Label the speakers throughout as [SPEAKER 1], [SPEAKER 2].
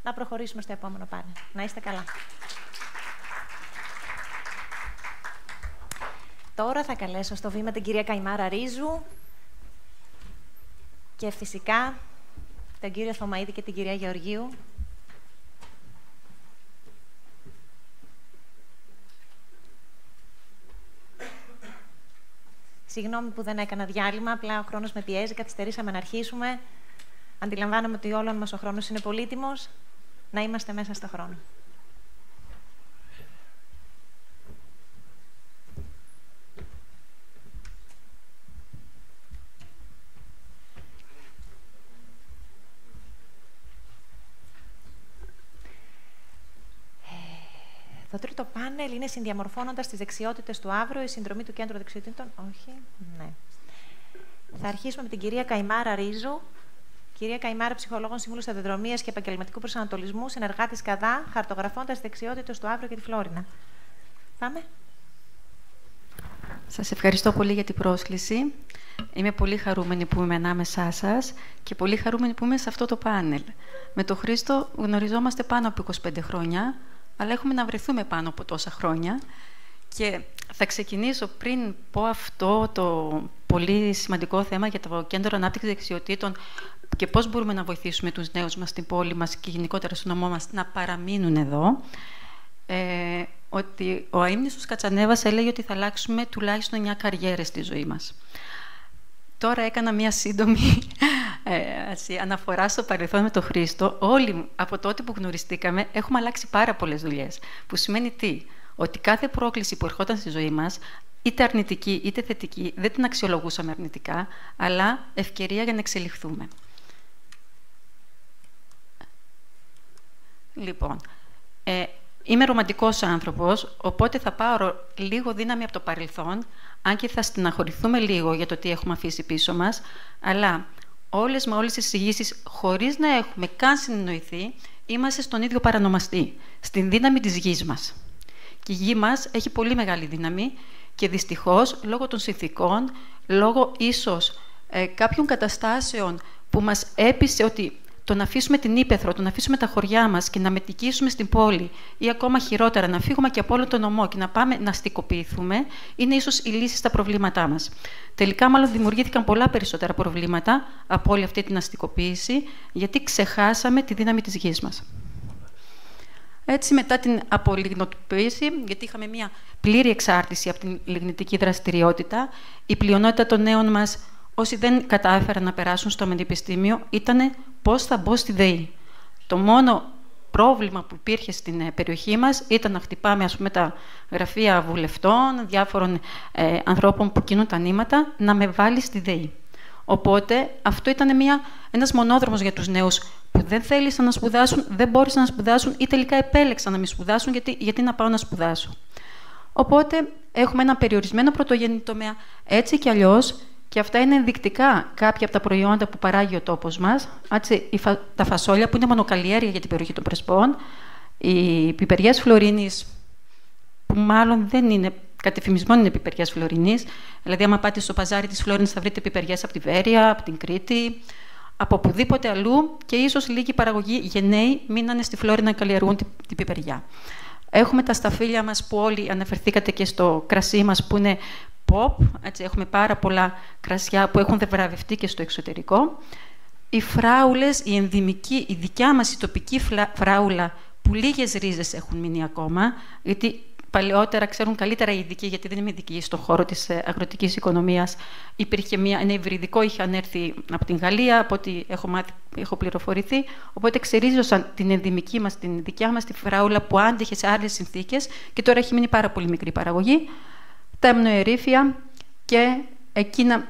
[SPEAKER 1] να προχωρήσουμε στο επόμενο πάνελ. Να είστε καλά. Τώρα θα καλέσω στο βήμα την κυρία Καϊμάρα Ρίζου και φυσικά τον κύριο Θωμαίδη και την κυρία Γεωργίου. Συγγνώμη που δεν έκανα διάλειμμα, απλά ο χρόνος με πιέζει, καθυστερήσαμε να αρχίσουμε. Αντιλαμβάνομαι ότι όλων μας ο χρόνος είναι πολύτιμος, να είμαστε μέσα στο χρόνο. Το τρίτο πάνελ είναι «Συνδιαμορφώνοντας τις δεξιότητες του αύριο», η συνδρομή του Κέντρου Δεξιοτήτων. Όχι, ναι. Θα αρχίσουμε με την κυρία Καϊμάρα Ρίζου. Κυρία Καϊμάρα, ψυχολόγων, σύμβουλος σταδιοδρομίας και επαγγελματικού προσανατολισμού, συνεργάτης ΚΑΔΑ, χαρτογραφώντας τις δεξιότητες του αύριο και τη Φλόρινα. Πάμε.
[SPEAKER 2] Σας ευχαριστώ πολύ για την πρόσκληση. Είμαι πολύ χαρούμενη που είμαι ανάμεσά σας και πολύ χαρούμενη που είμαι σε αυτό το πάνελ. Με τον Χρήστο γνωριζόμαστε πάνω από 25 χρόνια, αλλά έχουμε να βρεθούμε πάνω από τόσα χρόνια. Και θα ξεκινήσω πριν πω αυτό το πολύ σημαντικό θέμα για το Κέντρο Ανάπτυξης Δεξιοτήτων και πώς μπορούμε να βοηθήσουμε τους νέους μας στην πόλη μας και γενικότερα στον νομό μας να παραμείνουν εδώ. Ότι ο αείμνηστος Κατσανέβας έλεγε ότι θα αλλάξουμε τουλάχιστον 9 καριέρες στη ζωή μας. Τώρα έκανα μία σύντομη αναφορά στο παρελθόν με τον Χρήστο. Όλοι από τότε που γνωριστήκαμε έχουμε αλλάξει πάρα πολλές δουλειές. Που σημαίνει τι? Ότι κάθε πρόκληση που ερχόταν στη ζωή μας, είτε αρνητική είτε θετική, δεν την αξιολογούσαμε αρνητικά, αλλά ευκαιρία για να εξελιχθούμε. Λοιπόν, είμαι ρομαντικός άνθρωπος, οπότε θα πάρω λίγο δύναμη από το παρελθόν, αν και θα στεναχωρηθούμε λίγο για το τι έχουμε αφήσει πίσω μας, αλλά όλες τις εισηγήσεις, χωρίς να έχουμε καν συνεννοηθεί, είμαστε στον ίδιο παρανομαστή, στην δύναμη της γης μας. Και η γη μας έχει πολύ μεγάλη δύναμη και δυστυχώς, λόγω των συνθηκών, λόγω ίσως κάποιων καταστάσεων που μας έπεισε ότι το να αφήσουμε την ύπαιθρο, το να αφήσουμε τα χωριά μας και να μετικήσουμε στην πόλη ή ακόμα χειρότερα να φύγουμε και από όλο τον νομό και να πάμε να αστικοποιηθούμε, είναι ίσως η λύση στα προβλήματά μας. Τελικά, μάλλον δημιουργήθηκαν πολλά περισσότερα προβλήματα από όλη αυτή την αστικοποίηση, γιατί ξεχάσαμε τη δύναμη της γης μας. Έτσι, μετά την απολιγνητοποίηση, γιατί είχαμε μια πλήρη εξάρτηση από την λιγνητική δραστηριότητα, η πλειονότητα των νέων μας, όσοι δεν κατάφεραν να περάσουν στο πανεπιστήμιο, ήταν πώς θα μπω στη ΔΕΗ. Το μόνο πρόβλημα που υπήρχε στην περιοχή μας ήταν να χτυπάμε, ας πούμε, τα γραφεία βουλευτών, διάφορων ανθρώπων που κινούν τα νήματα, να με βάλει στη ΔΕΗ. Οπότε, αυτό ήταν ένας μονόδρομος για τους νέους που δεν θέλησαν να σπουδάσουν, δεν μπόρεσαν να σπουδάσουν ή τελικά επέλεξαν να μην σπουδάσουν γιατί να πάω να σπουδάσω. Οπότε, έχουμε ένα περιορισμένο πρωτογενή τομέα, έτσι κι αλλιώς. Και αυτά είναι ενδεικτικά κάποια από τα προϊόντα που παράγει ο τόπος μας. Τα φασόλια που είναι μονοκαλλιέργεια για την περιοχή των Πρεσπών, οι πιπεριές Φλωρίνης, που μάλλον δεν είναι κατεφημισμένο, είναι πιπεριές Φλωρίνης. Δηλαδή, άμα πάτε στο παζάρι της Φλωρίνης, θα βρείτε πιπεριές από τη Βέρεια, από την Κρήτη, από οπουδήποτε αλλού και ίσως λίγοι παραγωγοί γενναίοι μείνανε στη Φλόρινα να καλλιεργούν την πιπεριά. Έχουμε τα σταφύλια μας που όλοι αναφερθήκατε και στο κρασί μας που είναι pop, έτσι, έχουμε πάρα πολλά κρασιά που έχουν βραβευτεί και στο εξωτερικό. Οι φράουλες, η ενδυμική, η δικιά μας η τοπική φράουλα, που λίγες ρίζες έχουν μείνει ακόμα, γιατί παλαιότερα ξέρουν καλύτερα οι ειδικοί, γιατί δεν είμαι ειδική στον χώρο της αγροτικής οικονομίας. Υπήρχε ένα υβριδικό, είχαν έρθει από την Γαλλία, από ό,τι έχω πληροφορηθεί. Οπότε ξερίζωσαν την ενδυμική μας, την δικιά μας τη φράουλα που άντεχε σε άλλες συνθήκες και τώρα έχει μείνει πάρα πολύ μικρή παραγωγή. Τα εμνοερήφια και εκείνα.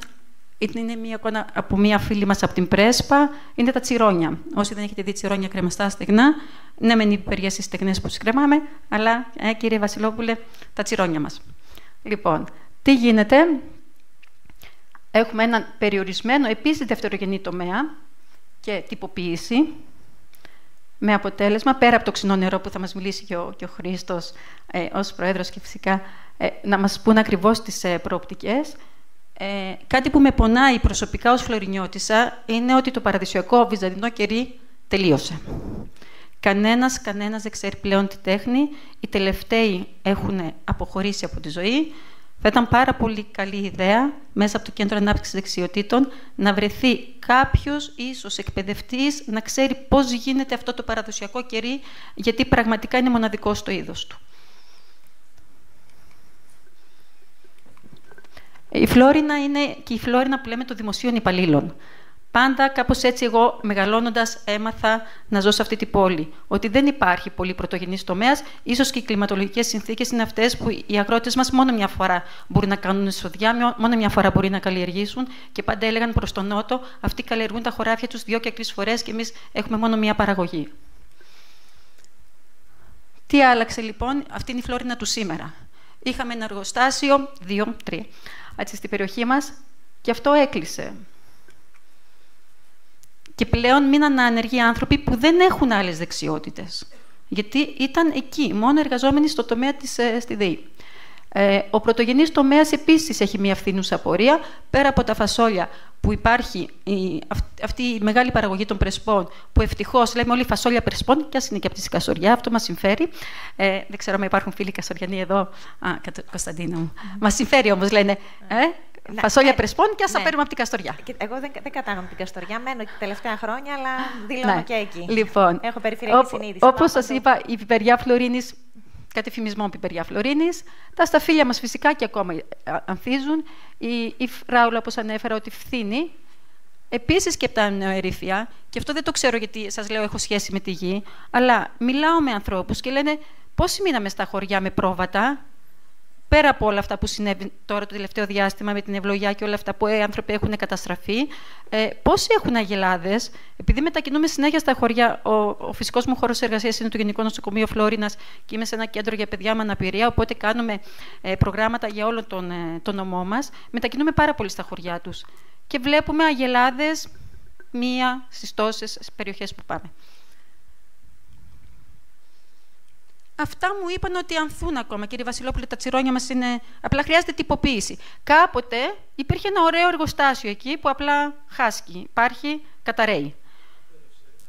[SPEAKER 2] Είναι μια εικόνα από μια φίλη μας από την Πρέσπα, είναι τα τσιρόνια. Όσοι δεν έχετε δει τσιρόνια κρεμαστά στεγνά, ναι, μεν οι πιπεριές οι στεγνές που τις κρεμάμε, αλλά κύριε Βασιλόπουλε, τα τσιρόνια μας. Λοιπόν, τι γίνεται? Έχουμε έναν περιορισμένο, επίσης δευτερογενή τομέα και τυποποίηση, με αποτέλεσμα, πέρα από το ξινό νερό που θα μας μιλήσει και ο Χρήστος ως Πρόεδρος και φυσικά να μας πούν ακριβώς τις προοπτικές. Κάτι που με πονάει προσωπικά ως Φλωρινιώτισσα είναι ότι το παραδοσιακό βυζαντινό κερί τελείωσε. Κανένας δεν ξέρει πλέον τη τέχνη. Οι τελευταίοι έχουν αποχωρήσει από τη ζωή. Θα ήταν πάρα πολύ καλή ιδέα, μέσα από το Κέντρο Ανάπτυξης Δεξιοτήτων, να βρεθεί κάποιος, ίσως εκπαιδευτής, να ξέρει πώς γίνεται αυτό το παραδοσιακό κερί, γιατί πραγματικά είναι μοναδικό στο είδος του. Η Φλόρινα είναι και η Φλόρινα που λέμε των δημοσίων υπαλλήλων. Πάντα κάπως έτσι εγώ μεγαλώνοντας έμαθα να ζω σε αυτή την πόλη. Ότι δεν υπάρχει πολύ πρωτογενής τομέας, ίσως και οι κλιματολογικές συνθήκες είναι αυτές που οι αγρότες μας μόνο μια φορά μπορούν να κάνουν εισοδιά, μόνο μια φορά μπορεί να καλλιεργήσουν και πάντα έλεγαν προς τον νότο, αυτοί καλλιεργούν τα χωράφια τους 2 και 3 φορές και εμείς έχουμε μόνο μια παραγωγή. Τι άλλαξε λοιπόν? Αυτή είναι η Φλόρινα του σήμερα. Είχαμε ένα εργοστάσιο, 2-3, έτσι στην περιοχή μας και αυτό έκλεισε. Και πλέον μείναν άνεργοι άνθρωποι που δεν έχουν άλλες δεξιότητες. Γιατί ήταν εκεί, μόνο εργαζόμενοι στο τομέα στη ΔΕΗ. Ο πρωτογενής τομέας επίσης έχει μια φθήνουσα πορεία. Πέρα από τα φασόλια που υπάρχει αυτή η μεγάλη παραγωγή των πρεσπών, που ευτυχώς λέμε όλοι φασόλια πρεσπών, και ας είναι και από τη Καστοριά, αυτό μας συμφέρει. Δεν ξέρω αν υπάρχουν φίλοι Καστοριανοί εδώ. Κωνσταντίνο μου. Μας συμφέρει όμως, λένε. Φασόλια πρεσπών και ας τα παίρνουμε από την Καστοριά.
[SPEAKER 1] Εγώ δεν κατάγομαι την Καστοριά, μένω και τα τελευταία χρόνια, αλλά δηλώνω και εκεί.
[SPEAKER 2] Λοιπόν,
[SPEAKER 1] έχω περιφερειακή συνείδηση.
[SPEAKER 2] Όπως σας είπα, η πιπεριά Φλωρίνης, κατ' εφημισμό πιπεριά Φλωρίνης, τα σταφύλια μας φυσικά και ακόμα ανθίζουν. Η φράουλα, όπως ανέφερα, ότι φθήνει. Επίσης και από τα νεοερήφια, και αυτό δεν το ξέρω γιατί σας λέω έχω σχέση με τη γη, αλλά μιλάω με ανθρώπους και λένε πόσοι μείναμε στα χωριά με πρόβατα. Πέρα από όλα αυτά που συνέβη τώρα το τελευταίο διάστημα με την ευλογιά και όλα αυτά που οι άνθρωποι έχουν καταστραφεί, πόσοι έχουν αγελάδες? Επειδή μετακινούμε συνέχεια στα χωριά, ο φυσικός μου χώρος εργασίας είναι το Γενικό Νοσοκομείο Φλόρινας και είμαι σε ένα κέντρο για παιδιά με αναπηρία, οπότε κάνουμε προγράμματα για όλο τον νομό μας. Μετακινούμε πάρα πολύ στα χωριά τους και βλέπουμε αγελάδες μία στις τόσες περιοχές που πάμε. Αυτά μου είπαν ότι ανθούν ακόμα, κύριε Βασιλόπουλε, τα τσιρόνια μας είναι... Απλά χρειάζεται τυποποίηση. Κάποτε υπήρχε ένα ωραίο εργοστάσιο εκεί που απλά χάσκει. Υπάρχει, καταραίει.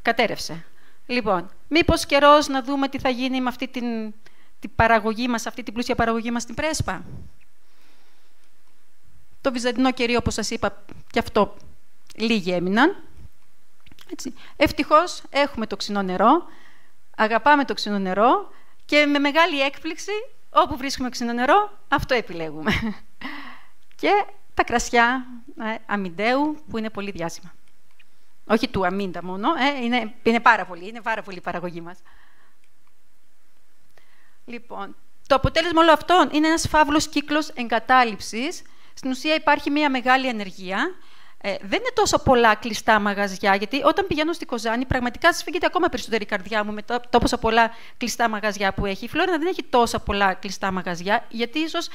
[SPEAKER 2] Κατέρευσε. Λοιπόν, μήπως καιρός να δούμε τι θα γίνει με αυτή την παραγωγή μας, αυτή την πλούσια παραγωγή μας στην Πρέσπα. Το βυζαντινό κερί, όπως σας είπα, και αυτό λίγοι έμειναν. Έτσι. Ευτυχώς έχουμε το ξινό νερό, αγαπάμε το ξινό νερό, και με μεγάλη έκπληξη, όπου βρίσκουμε ξινό νερό, αυτό επιλέγουμε. Και τα κρασιά Αμιντέου, που είναι πολύ διάσημα. Όχι του Αμίντα μόνο, είναι πάρα πολύ η παραγωγή μας. Λοιπόν, το αποτέλεσμα όλων αυτών είναι ένας φαύλος κύκλος εγκατάλειψης. Στην ουσία υπάρχει μια μεγάλη ανεργία. Δεν είναι τόσο πολλά κλειστά μαγαζιά, γιατί όταν πηγαίνω στη Κοζάνη, πραγματικά σφίγγεται ακόμα περισσότερη η καρδιά μου με τόσα πολλά κλειστά μαγαζιά που έχει. Η Φλόρινα δεν έχει τόσα πολλά κλειστά μαγαζιά, γιατί ίσως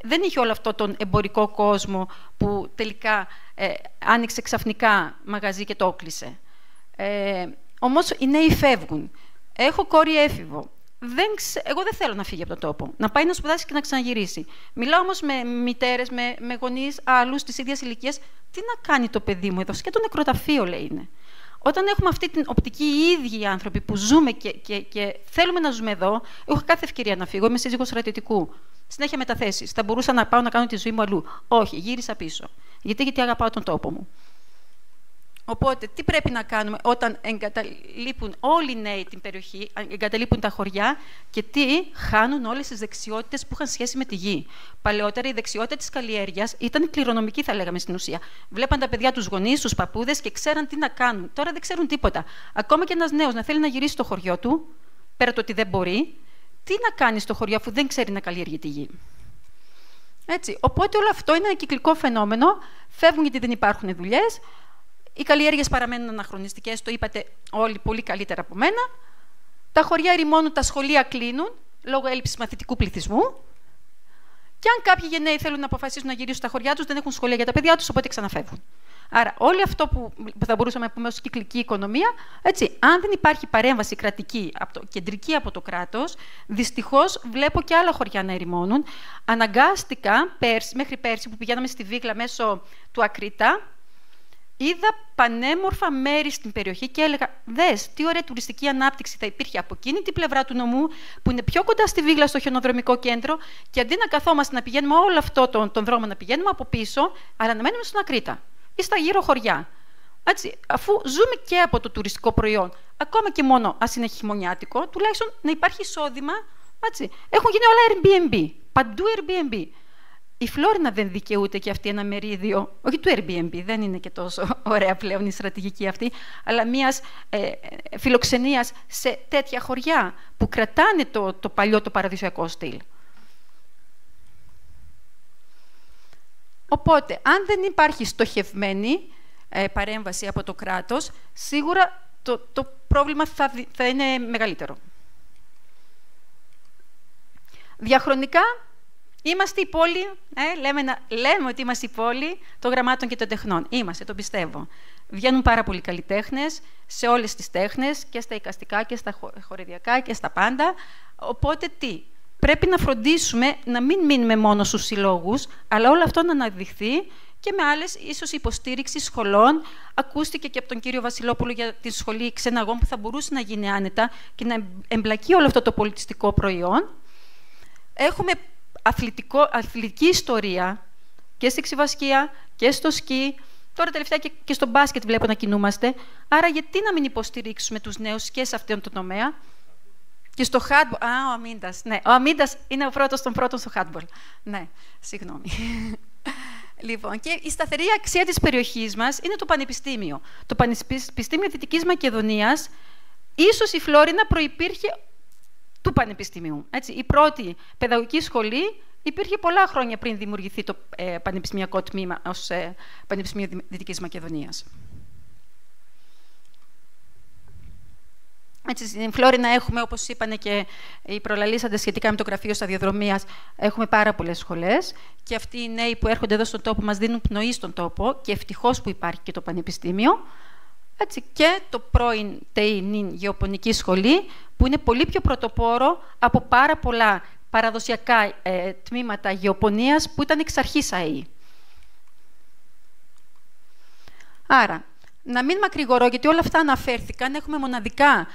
[SPEAKER 2] δεν είχε όλο αυτό τον εμπορικό κόσμο που τελικά άνοιξε ξαφνικά μαγαζί και το έκλεισε. Όμως οι νέοι φεύγουν. Έχω κόρη έφηβο. Εγώ δεν θέλω να φύγει από τον τόπο. Να πάει να σπουδάσει και να ξαναγυρίσει. Μιλάω όμως με μητέρες, με γονείς άλλους της ίδιας ηλικίας. Τι να κάνει το παιδί μου εδώ? Σκέτο νεκροταφείο, λέει είναι. Όταν έχουμε αυτή την οπτική οι ίδιοι οι άνθρωποι που ζούμε και θέλουμε να ζούμε εδώ, έχω κάθε ευκαιρία να φύγω. Είμαι σύζυγος στρατιωτικού. Συνέχεια μεταθέσεις. Θα μπορούσα να πάω να κάνω τη ζωή μου αλλού. Όχι, γύρισα πίσω. Γιατί αγαπάω τον τόπο μου. Οπότε, τι πρέπει να κάνουμε όταν εγκαταλείπουν όλοι οι νέοι την περιοχή, εγκαταλείπουν τα χωριά και τι χάνουν όλες τις δεξιότητες που είχαν σχέση με τη γη. Παλαιότερα η δεξιότητα της καλλιέργειας ήταν κληρονομική, θα λέγαμε στην ουσία. Βλέπαν τα παιδιά τους γονείς, τους παππούδες και ξέραν τι να κάνουν. Τώρα δεν ξέρουν τίποτα. Ακόμα και ένας νέος να θέλει να γυρίσει στο χωριό του, πέρα το ότι δεν μπορεί, τι να κάνει στο χωριό αφού δεν ξέρει να καλλιεργεί τη γη. Έτσι. Οπότε όλο αυτό είναι ένα κυκλικό φαινόμενο. Φεύγουν γιατί δεν υπάρχουν δουλειές. Οι καλλιέργειες παραμένουν αναχρονιστικές, το είπατε όλοι πολύ καλύτερα από μένα. Τα χωριά ερημώνουν, τα σχολεία κλείνουν λόγω έλλειψης μαθητικού πληθυσμού. Και αν κάποιοι γενναίοι θέλουν να αποφασίσουν να γυρίσουν στα χωριά τους, δεν έχουν σχολεία για τα παιδιά τους, οπότε ξαναφεύγουν. Άρα, όλο αυτό που θα μπορούσαμε να πούμε ως κυκλική οικονομία, έτσι, αν δεν υπάρχει παρέμβαση κρατική, κεντρική από το κράτος, δυστυχώς βλέπω και άλλα χωριά να ερημώνουν. Αναγκάστηκα μέχρι πέρσι που πηγαίναμε στη Βίγλα μέσω του Ακρίτα. είδα πανέμορφα μέρη στην περιοχή και έλεγα, δες, τι ωραία τουριστική ανάπτυξη θα υπήρχε από εκείνη την πλευρά του νομού, που είναι πιο κοντά στη Βίγλα, στο χιονοδρομικό κέντρο, και αντί να καθόμαστε να πηγαίνουμε όλο αυτό τον δρόμο, να πηγαίνουμε από πίσω, αλλά να μένουμε στον Ακρίτα ή στα γύρω χωριά. Έτσι, αφού ζούμε και από το τουριστικό προϊόν, ακόμα και μόνο ας είναι χειμωνιάτικο, τουλάχιστον να υπάρχει εισόδημα. Έτσι. Έχουν γίνει όλα Airbnb, παντού Airbnb. Η Φλόρινα δεν δικαιούται και αυτή ένα μερίδιο, όχι του Airbnb, δεν είναι και τόσο ωραία πλέον η στρατηγική αυτή, αλλά μιας φιλοξενίας σε τέτοια χωριά που κρατάνε το παλιό, το παραδοσιακό στυλ. Οπότε, αν δεν υπάρχει στοχευμένη παρέμβαση από το κράτος, σίγουρα το πρόβλημα θα είναι μεγαλύτερο. Διαχρονικά, είμαστε η πόλη, λέμε ότι είμαστε η πόλη των γραμμάτων και των τεχνών. Είμαστε, το πιστεύω. Βγαίνουν πάρα πολλοί καλλιτέχνες σε όλες τις τέχνες, και στα εικαστικά και στα χορηδιακά και στα πάντα. Οπότε τι, πρέπει να φροντίσουμε να μην μείνουμε μόνο στους συλλόγους, αλλά όλο αυτό να αναδειχθεί και με άλλες, ίσως υποστήριξη σχολών. Ακούστηκε και από τον κύριο Βασιλόπουλο για τη σχολή ξεναγών που θα μπορούσε να γίνει άνετα και να εμπλακεί όλο αυτό το πολιτιστικό προϊόν. Έχουμε αθλητική ιστορία και στη ξιβασκία και στο σκι. Τώρα τελευταία και στο μπάσκετ βλέπω να κινούμαστε. Άρα γιατί να μην υποστηρίξουμε τους νέους και σε αυτόν τον τομέα. Και στο handball. Ο Αμίντας. Ναι, ο Αμίντας είναι ο πρώτος των πρώτων στο handball. Ναι, συγγνώμη. Λοιπόν, και η σταθερή αξία της περιοχής μας είναι το Πανεπιστήμιο. Το Πανεπιστήμιο Δυτικής Μακεδονίας, ίσως η Φλόρινα προϋπήρχε του Πανεπιστημίου. Έτσι, η πρώτη παιδαγωγική σχολή υπήρχε πολλά χρόνια πριν δημιουργηθεί το πανεπιστημιακό τμήμα ως Πανεπιστημίο Δυτικής Μακεδονίας. Έτσι, στην Φλόρινα έχουμε, όπως είπαν και οι προλαλήσαντες σχετικά με το γραφείο σταδιοδρομίας, έχουμε πάρα πολλές σχολές και αυτοί οι νέοι που έρχονται εδώ στον τόπο μας δίνουν πνοή στον τόπο και ευτυχώς που υπάρχει και το Πανεπιστήμιο. Έτσι, και το πρώην ΤΕΙ Γεωπονική Σχολή, που είναι πολύ πιο πρωτοπόρο από πάρα πολλά παραδοσιακά τμήματα γεωπονίας που ήταν εξ αρχής ΑΕΗ. Άρα, να μην μακρηγορώ, γιατί όλα αυτά αναφέρθηκαν. Έχουμε μοναδικά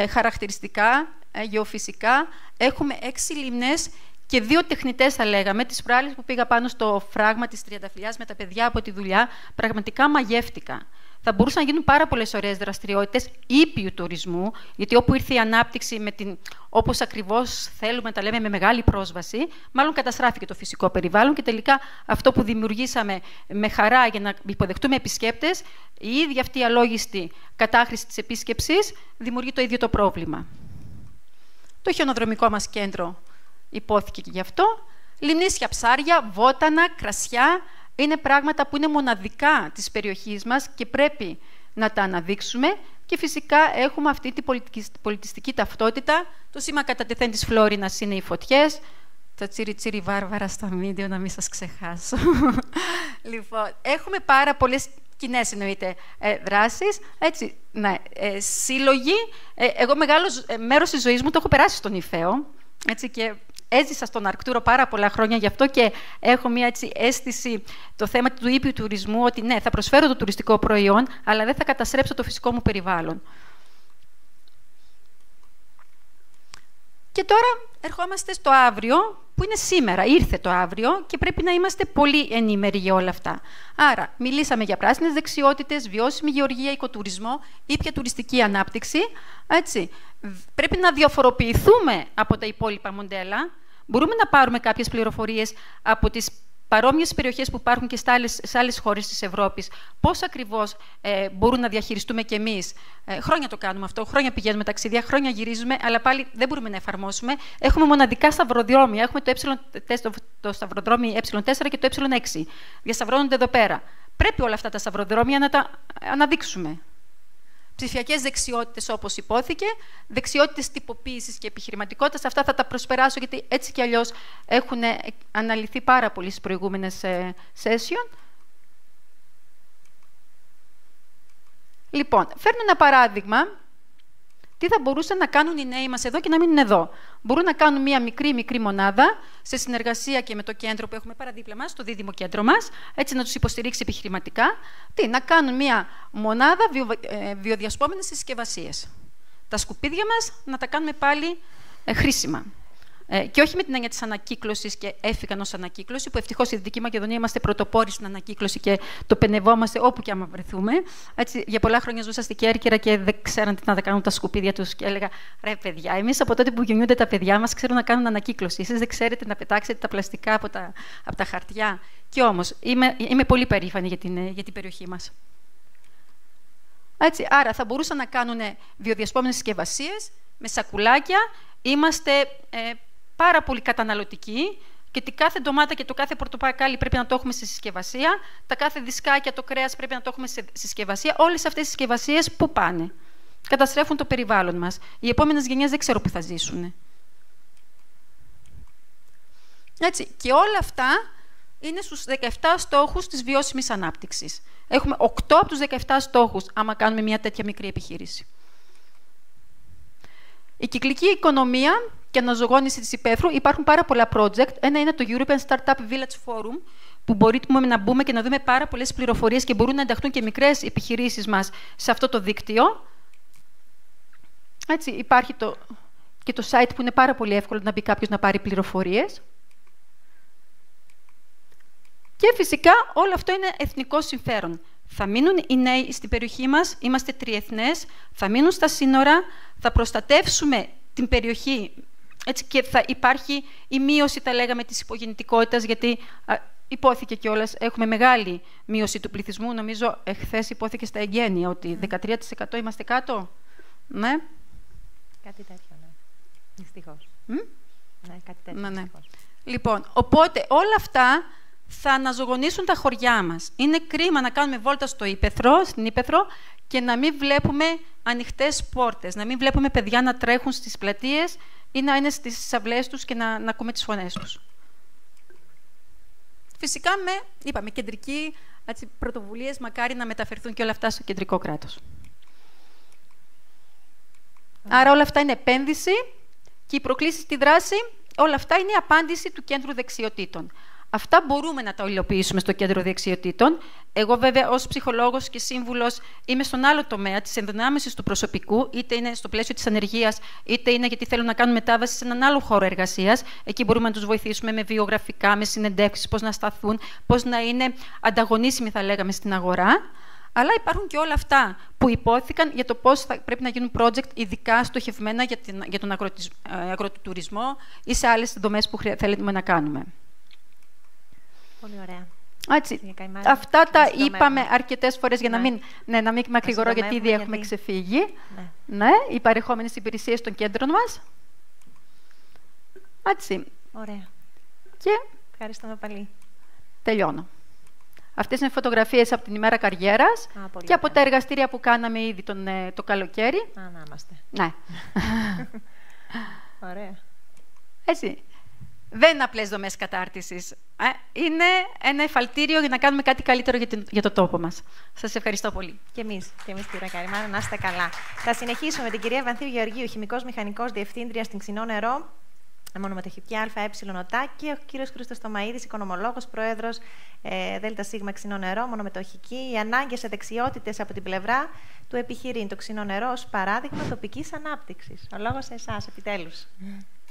[SPEAKER 2] χαρακτηριστικά, γεωφυσικά. Έχουμε 6 λίμνες και 2 τεχνητές, θα λέγαμε. Τις προάλλες που πήγα πάνω στο φράγμα της Τριανταφυλλιάς με τα παιδιά από τη δουλειά, πραγματικά μαγεύτηκα. Θα μπορούσαν να γίνουν πάρα πολλές ωραίες δραστηριότητες ήπιου τουρισμού, γιατί όπου ήρθε η ανάπτυξη, όπως ακριβώς θέλουμε να τα λέμε, με μεγάλη πρόσβαση, μάλλον καταστράφηκε το φυσικό περιβάλλον και τελικά αυτό που δημιουργήσαμε με χαρά για να υποδεχτούμε επισκέπτες, η ίδια αυτή η αλόγιστη κατάχρηση της επίσκεψης δημιουργεί το ίδιο το πρόβλημα. Το χιονοδρομικό μας κέντρο υπόθηκε και γι' αυτό. Λιμνήσια ψάρια, βότανα, κρασιά. Είναι πράγματα που είναι μοναδικά της περιοχής μας και πρέπει να τα αναδείξουμε. Και φυσικά έχουμε αυτή την πολιτιστική ταυτότητα. Το σήμα κατά τεθέν της Φλόρινας είναι οι φωτιές. Τα τσίρι βάρβαρα στα βίντεο, να μην σας ξεχάσω. Λοιπόν, έχουμε πάρα πολλές κοινές, εννοείται, δράσεις. Έτσι, ναι, σύλλογοι. Εγώ μεγάλο μέρος της ζωής μου το έχω περάσει στον Ιφαίο. Έτσι, και έζησα στον Αρκτούρο πάρα πολλά χρόνια, γι' αυτό και έχω μια έτσι αίσθηση το θέμα του ήπιου τουρισμού, ότι ναι, θα προσφέρω το τουριστικό προϊόν, αλλά δεν θα καταστρέψω το φυσικό μου περιβάλλον. Και τώρα ερχόμαστε στο αύριο, που είναι σήμερα, ήρθε το αύριο και πρέπει να είμαστε πολύ ενήμεροι για όλα αυτά. Άρα, μιλήσαμε για πράσινες δεξιότητες, βιώσιμη γεωργία, οικοτουρισμό, ήπια τουριστική ανάπτυξη. Έτσι. Πρέπει να διαφοροποιηθούμε από τα υπόλοιπα μοντέλα. Μπορούμε να πάρουμε κάποιες πληροφορίες από τις παρόμοιες περιοχές που υπάρχουν και σε άλλες χώρες της Ευρώπης. Πώς ακριβώς μπορούμε να διαχειριστούμε κι εμείς. Χρόνια το κάνουμε αυτό, χρόνια πηγαίνουμε ταξίδια, χρόνια γυρίζουμε, αλλά πάλι δεν μπορούμε να εφαρμόσουμε. Έχουμε μοναδικά σταυροδρόμια. Έχουμε το σταυροδρόμι Ε4 και το Ε6. Διασταυρώνονται εδώ πέρα. Πρέπει όλα αυτά τα σταυροδρόμια να τα αναδείξουμε. Ψηφιακές δεξιότητες, όπως υπόθηκε, δεξιότητες τυποποίησης και επιχειρηματικότητας. Αυτά θα τα προσπεράσω, γιατί έτσι κι αλλιώς έχουν αναλυθεί πάρα πολύ στις προηγούμενες session. Λοιπόν, φέρνω ένα παράδειγμα τι θα μπορούσαν να κάνουν οι νέοι μας εδώ και να μείνουν εδώ. Μπορούν να κάνουν μία μικρή μονάδα σε συνεργασία και με το κέντρο που έχουμε παραδίπλα μας, το δίδυμο κέντρο μας, έτσι να τους υποστηρίξει επιχειρηματικά. Να κάνουν μία μονάδα βιοδιασπόμενες συσκευασίες. Τα σκουπίδια μας να τα κάνουμε πάλι χρήσιμα. Και όχι με την έννοια της ανακύκλωσης και έφυγαν ως ανακύκλωση, που ευτυχώς στη Δυτική Μακεδονία είμαστε πρωτοπόροι στην ανακύκλωση και το πενευόμαστε όπου και άμα βρεθούμε. Έτσι, για πολλά χρόνια ζούσα στη Κέρκυρα και δεν ξέραν τι να κάνουν τα σκουπίδια τους. Και έλεγα: ρε παιδιά, εμείς από τότε που γεννιούνται τα παιδιά μας ξέρουν να κάνουν ανακύκλωση. Εσείς δεν ξέρετε να πετάξετε τα πλαστικά από τα χαρτιά. Και όμως είμαι πολύ περήφανη για την περιοχή μας. Έτσι, άρα θα μπορούσαν να κάνουν βιοδιασπόμενες συσκευασίες με σακουλάκια. Είμαστε πάρα πολύ καταναλωτικοί και τη κάθε ντομάτα και το κάθε πορτοπακάλι πρέπει να το έχουμε σε συσκευασία, τα κάθε δισκάκια, το κρέας πρέπει να το έχουμε σε συσκευασία. Όλες αυτές οι συσκευασίες πού πάνε? Καταστρέφουν το περιβάλλον μας. Οι επόμενες γενιές δεν ξέρω πού θα ζήσουν. Έτσι, και όλα αυτά είναι στους 17 στόχους της βιώσιμης ανάπτυξης. Έχουμε 8 από τους 17 στόχους, άμα κάνουμε μια τέτοια μικρή επιχείρηση. Η κυκλική οικονομία και αναζωογόνηση της υπαίθρου, υπάρχουν πάρα πολλά project. Ένα είναι το European Startup Village Forum, που μπορούμε να μπούμε και να δούμε πάρα πολλές πληροφορίες και μπορούν να ενταχθούν και μικρές επιχειρήσεις μας σε αυτό το δίκτυο. Έτσι, υπάρχει και το site που είναι πάρα πολύ εύκολο να μπει κάποιος να πάρει πληροφορίες. Και φυσικά όλο αυτό είναι εθνικό συμφέρον. Θα μείνουν οι νέοι στην περιοχή μας, είμαστε τριεθνές, θα μείνουν στα σύνορα, θα προστατεύσουμε την περιοχή, έτσι, και θα υπάρχει η μείωση, τα λέγαμε, της υπογεννητικότητας, γιατί υπόθηκε κιόλας, έχουμε μεγάλη μείωση του πληθυσμού. Νομίζω εχθές υπόθηκε στα εγγένεια ότι 13% είμαστε κάτω. Ναι.
[SPEAKER 1] Κάτι τέτοιο, ναι. Δυστυχώς. Ναι, κάτι τέτοιο.
[SPEAKER 2] Ναι. Λοιπόν, οπότε όλα αυτά θα αναζωογονήσουν τα χωριά μας. Είναι κρίμα να κάνουμε βόλτα στην Ήπεθρο και να μην βλέπουμε ανοιχτές πόρτες, να μην βλέπουμε παιδιά να τρέχουν στις πλατείες ή να είναι στις αυλές τους και να ακούμε τις φωνές τους. Φυσικά με κεντρική πρωτοβουλίες, μακάρι να μεταφερθούν και όλα αυτά στο κεντρικό κράτος. Άρα όλα αυτά είναι επένδυση και οι προκλήσεις στη δράση, όλα αυτά είναι η απάντηση του Κέντρου Δεξιοτήτων. Αυτά μπορούμε να τα υλοποιήσουμε στο Κέντρο Δεξιοτήτων. Εγώ, βέβαια, ως ψυχολόγος και σύμβουλος, είμαι στον άλλο τομέα της ενδυνάμωσης του προσωπικού, είτε είναι στο πλαίσιο της ανεργίας, είτε είναι γιατί θέλουν να κάνουν μετάβαση σε έναν άλλο χώρο εργασίας. Εκεί μπορούμε να τους βοηθήσουμε με βιογραφικά, με συνεντεύξεις, πώς να σταθούν, πώς να είναι ανταγωνίσιμοι, θα λέγαμε, στην αγορά. Αλλά υπάρχουν και όλα αυτά που υπόθηκαν για το πώς θα πρέπει να γίνουν project ειδικά στοχευμένα για τον αγροτουρισμό ή σε άλλες δομές που θέλουμε να κάνουμε.
[SPEAKER 1] Πολύ ωραία.
[SPEAKER 2] Έτσι, αυτά τα είπαμε αρκετές φορές για να μην μακρηγορώ, γιατί ήδη έχουμε ξεφύγει. Ναι, οι παρεχόμενες υπηρεσίες των κέντρων μας. Έτσι.
[SPEAKER 1] Ωραία.
[SPEAKER 2] Και
[SPEAKER 1] ευχαριστούμε πολύ.
[SPEAKER 2] Τελειώνω. Αυτές είναι φωτογραφίες από την ημέρα καριέρας και από τα εργαστήρια που κάναμε ήδη το καλοκαίρι.
[SPEAKER 1] Να είμαστε.
[SPEAKER 2] Ναι.
[SPEAKER 1] Ωραία.
[SPEAKER 2] Έτσι. Δεν είναι απλές δομές κατάρτισης. Είναι ένα εφαλτήριο για να κάνουμε κάτι καλύτερο για το τόπο μας. Σας ευχαριστώ πολύ.
[SPEAKER 1] Και εμείς, κυρία Καριμάρα, να είστε καλά. Θα συνεχίσουμε με την κυρία Βανθίου Γεωργίου, χημικός μηχανικός διευθύντρια στην Ξινό Νερό, μονομετοχική ΑΕ ΟΤΑ, και ο κύριος Χρήστος Τομαΐδης, οικονομολόγος, πρόεδρος ΔΣ Ξινό Νερό, μονομετοχική. Οι ανάγκες σε δεξιότητες από την πλευρά του επιχειρήν. Το Ξινό Νερό ως παράδειγμα τοπικής ανάπτυξης. Ο λόγος σε εσάς, επιτέλους.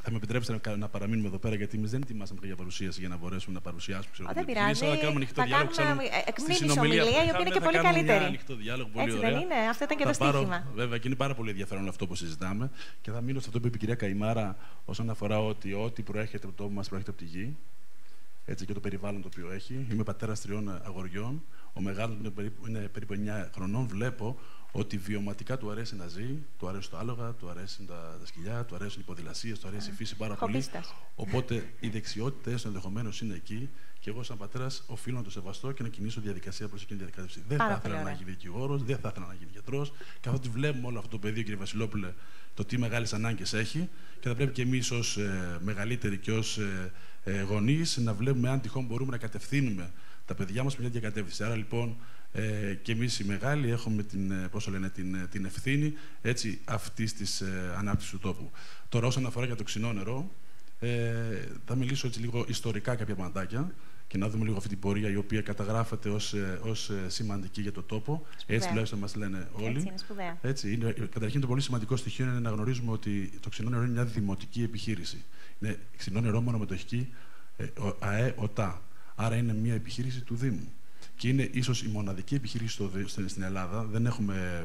[SPEAKER 3] Θα με επιτρέψετε να παραμείνουμε εδώ πέρα, γιατί εμείς δεν ετοιμάσαμε για παρουσίαση για να μπορέσουμε να παρουσιάσουμε.
[SPEAKER 1] Δεν πειράζει.
[SPEAKER 3] Θα κάνουμε ανοιχτό διάλογο.
[SPEAKER 1] Εκμήνυση ομιλία, η οποία είναι και πολύ καλύτερη.
[SPEAKER 3] Ανοιχτό διάλογο, πολύ
[SPEAKER 1] έτσι
[SPEAKER 3] ωραία.
[SPEAKER 1] δεν είναι? Αυτό ήταν και το στοίχημα.
[SPEAKER 3] Βέβαια, και είναι πάρα πολύ ενδιαφέρον αυτό που συζητάμε. Και θα μείνω σε αυτό που είπε η κυρία Καϊμάρα όσον αφορά ότι ό,τι προέρχεται από το τόπο μας προέρχεται από τη γη. Έτσι, και το περιβάλλον το οποίο έχει. Είμαι πατέρας 3 αγοριών. Ο μεγάλος είναι περίπου 9 χρονών. Βλέπω ότι βιωματικά του αρέσει να ζει, του αρέσουν τα άλογα, του αρέσουν τα σκυλιά, του αρέσουν οι ποδηλασίες, του αρέσει η φύση πάρα πολύ. Οπότε οι δεξιότητες ενδεχομένως είναι εκεί και εγώ, σαν πατέρας, οφείλω να το σεβαστώ και να κινήσω διαδικασία προς εκείνη τη διαδικασία. Δεν θα ήθελα να γίνει δικηγόρος, δεν θα ήθελα να γίνει γιατρός. Καθότι βλέπουμε όλο αυτό το πεδίο, κύριε Βασιλόπουλε, το τι μεγάλες ανάγκες έχει και θα πρέπει και εμείς ως μεγαλύτεροι και ως γονείς να βλέπουμε αν τυχόν μπορούμε να κατευθύνουμε τα παιδιά μας με μια διακατεύθυνση. Άρα λοιπόν Και εμείς οι μεγάλοι έχουμε την ευθύνη αυτής της ανάπτυξης του τόπου. Τώρα, όσον αφορά για το ξινό νερό, θα μιλήσω έτσι λίγο ιστορικά κάποια πραγματάκια και να δούμε λίγο αυτή την πορεία η οποία καταγράφεται ως σημαντική για το τόπο.
[SPEAKER 1] Σπουδαία.
[SPEAKER 3] Έτσι τουλάχιστον μας λένε όλοι.
[SPEAKER 1] Έτσι είναι σπουδαία.
[SPEAKER 3] Έτσι, καταρχήν το πολύ σημαντικό στοιχείο είναι να γνωρίζουμε ότι το ξινό νερό είναι μια δημοτική επιχείρηση. Είναι ξινό νερό μονομετοχική ΑΕ-ΟΤΑ. Άρα είναι μια επιχείρηση του Δήμου. Και είναι ίσως η μοναδική επιχείρηση στην Ελλάδα. Δεν έχουμε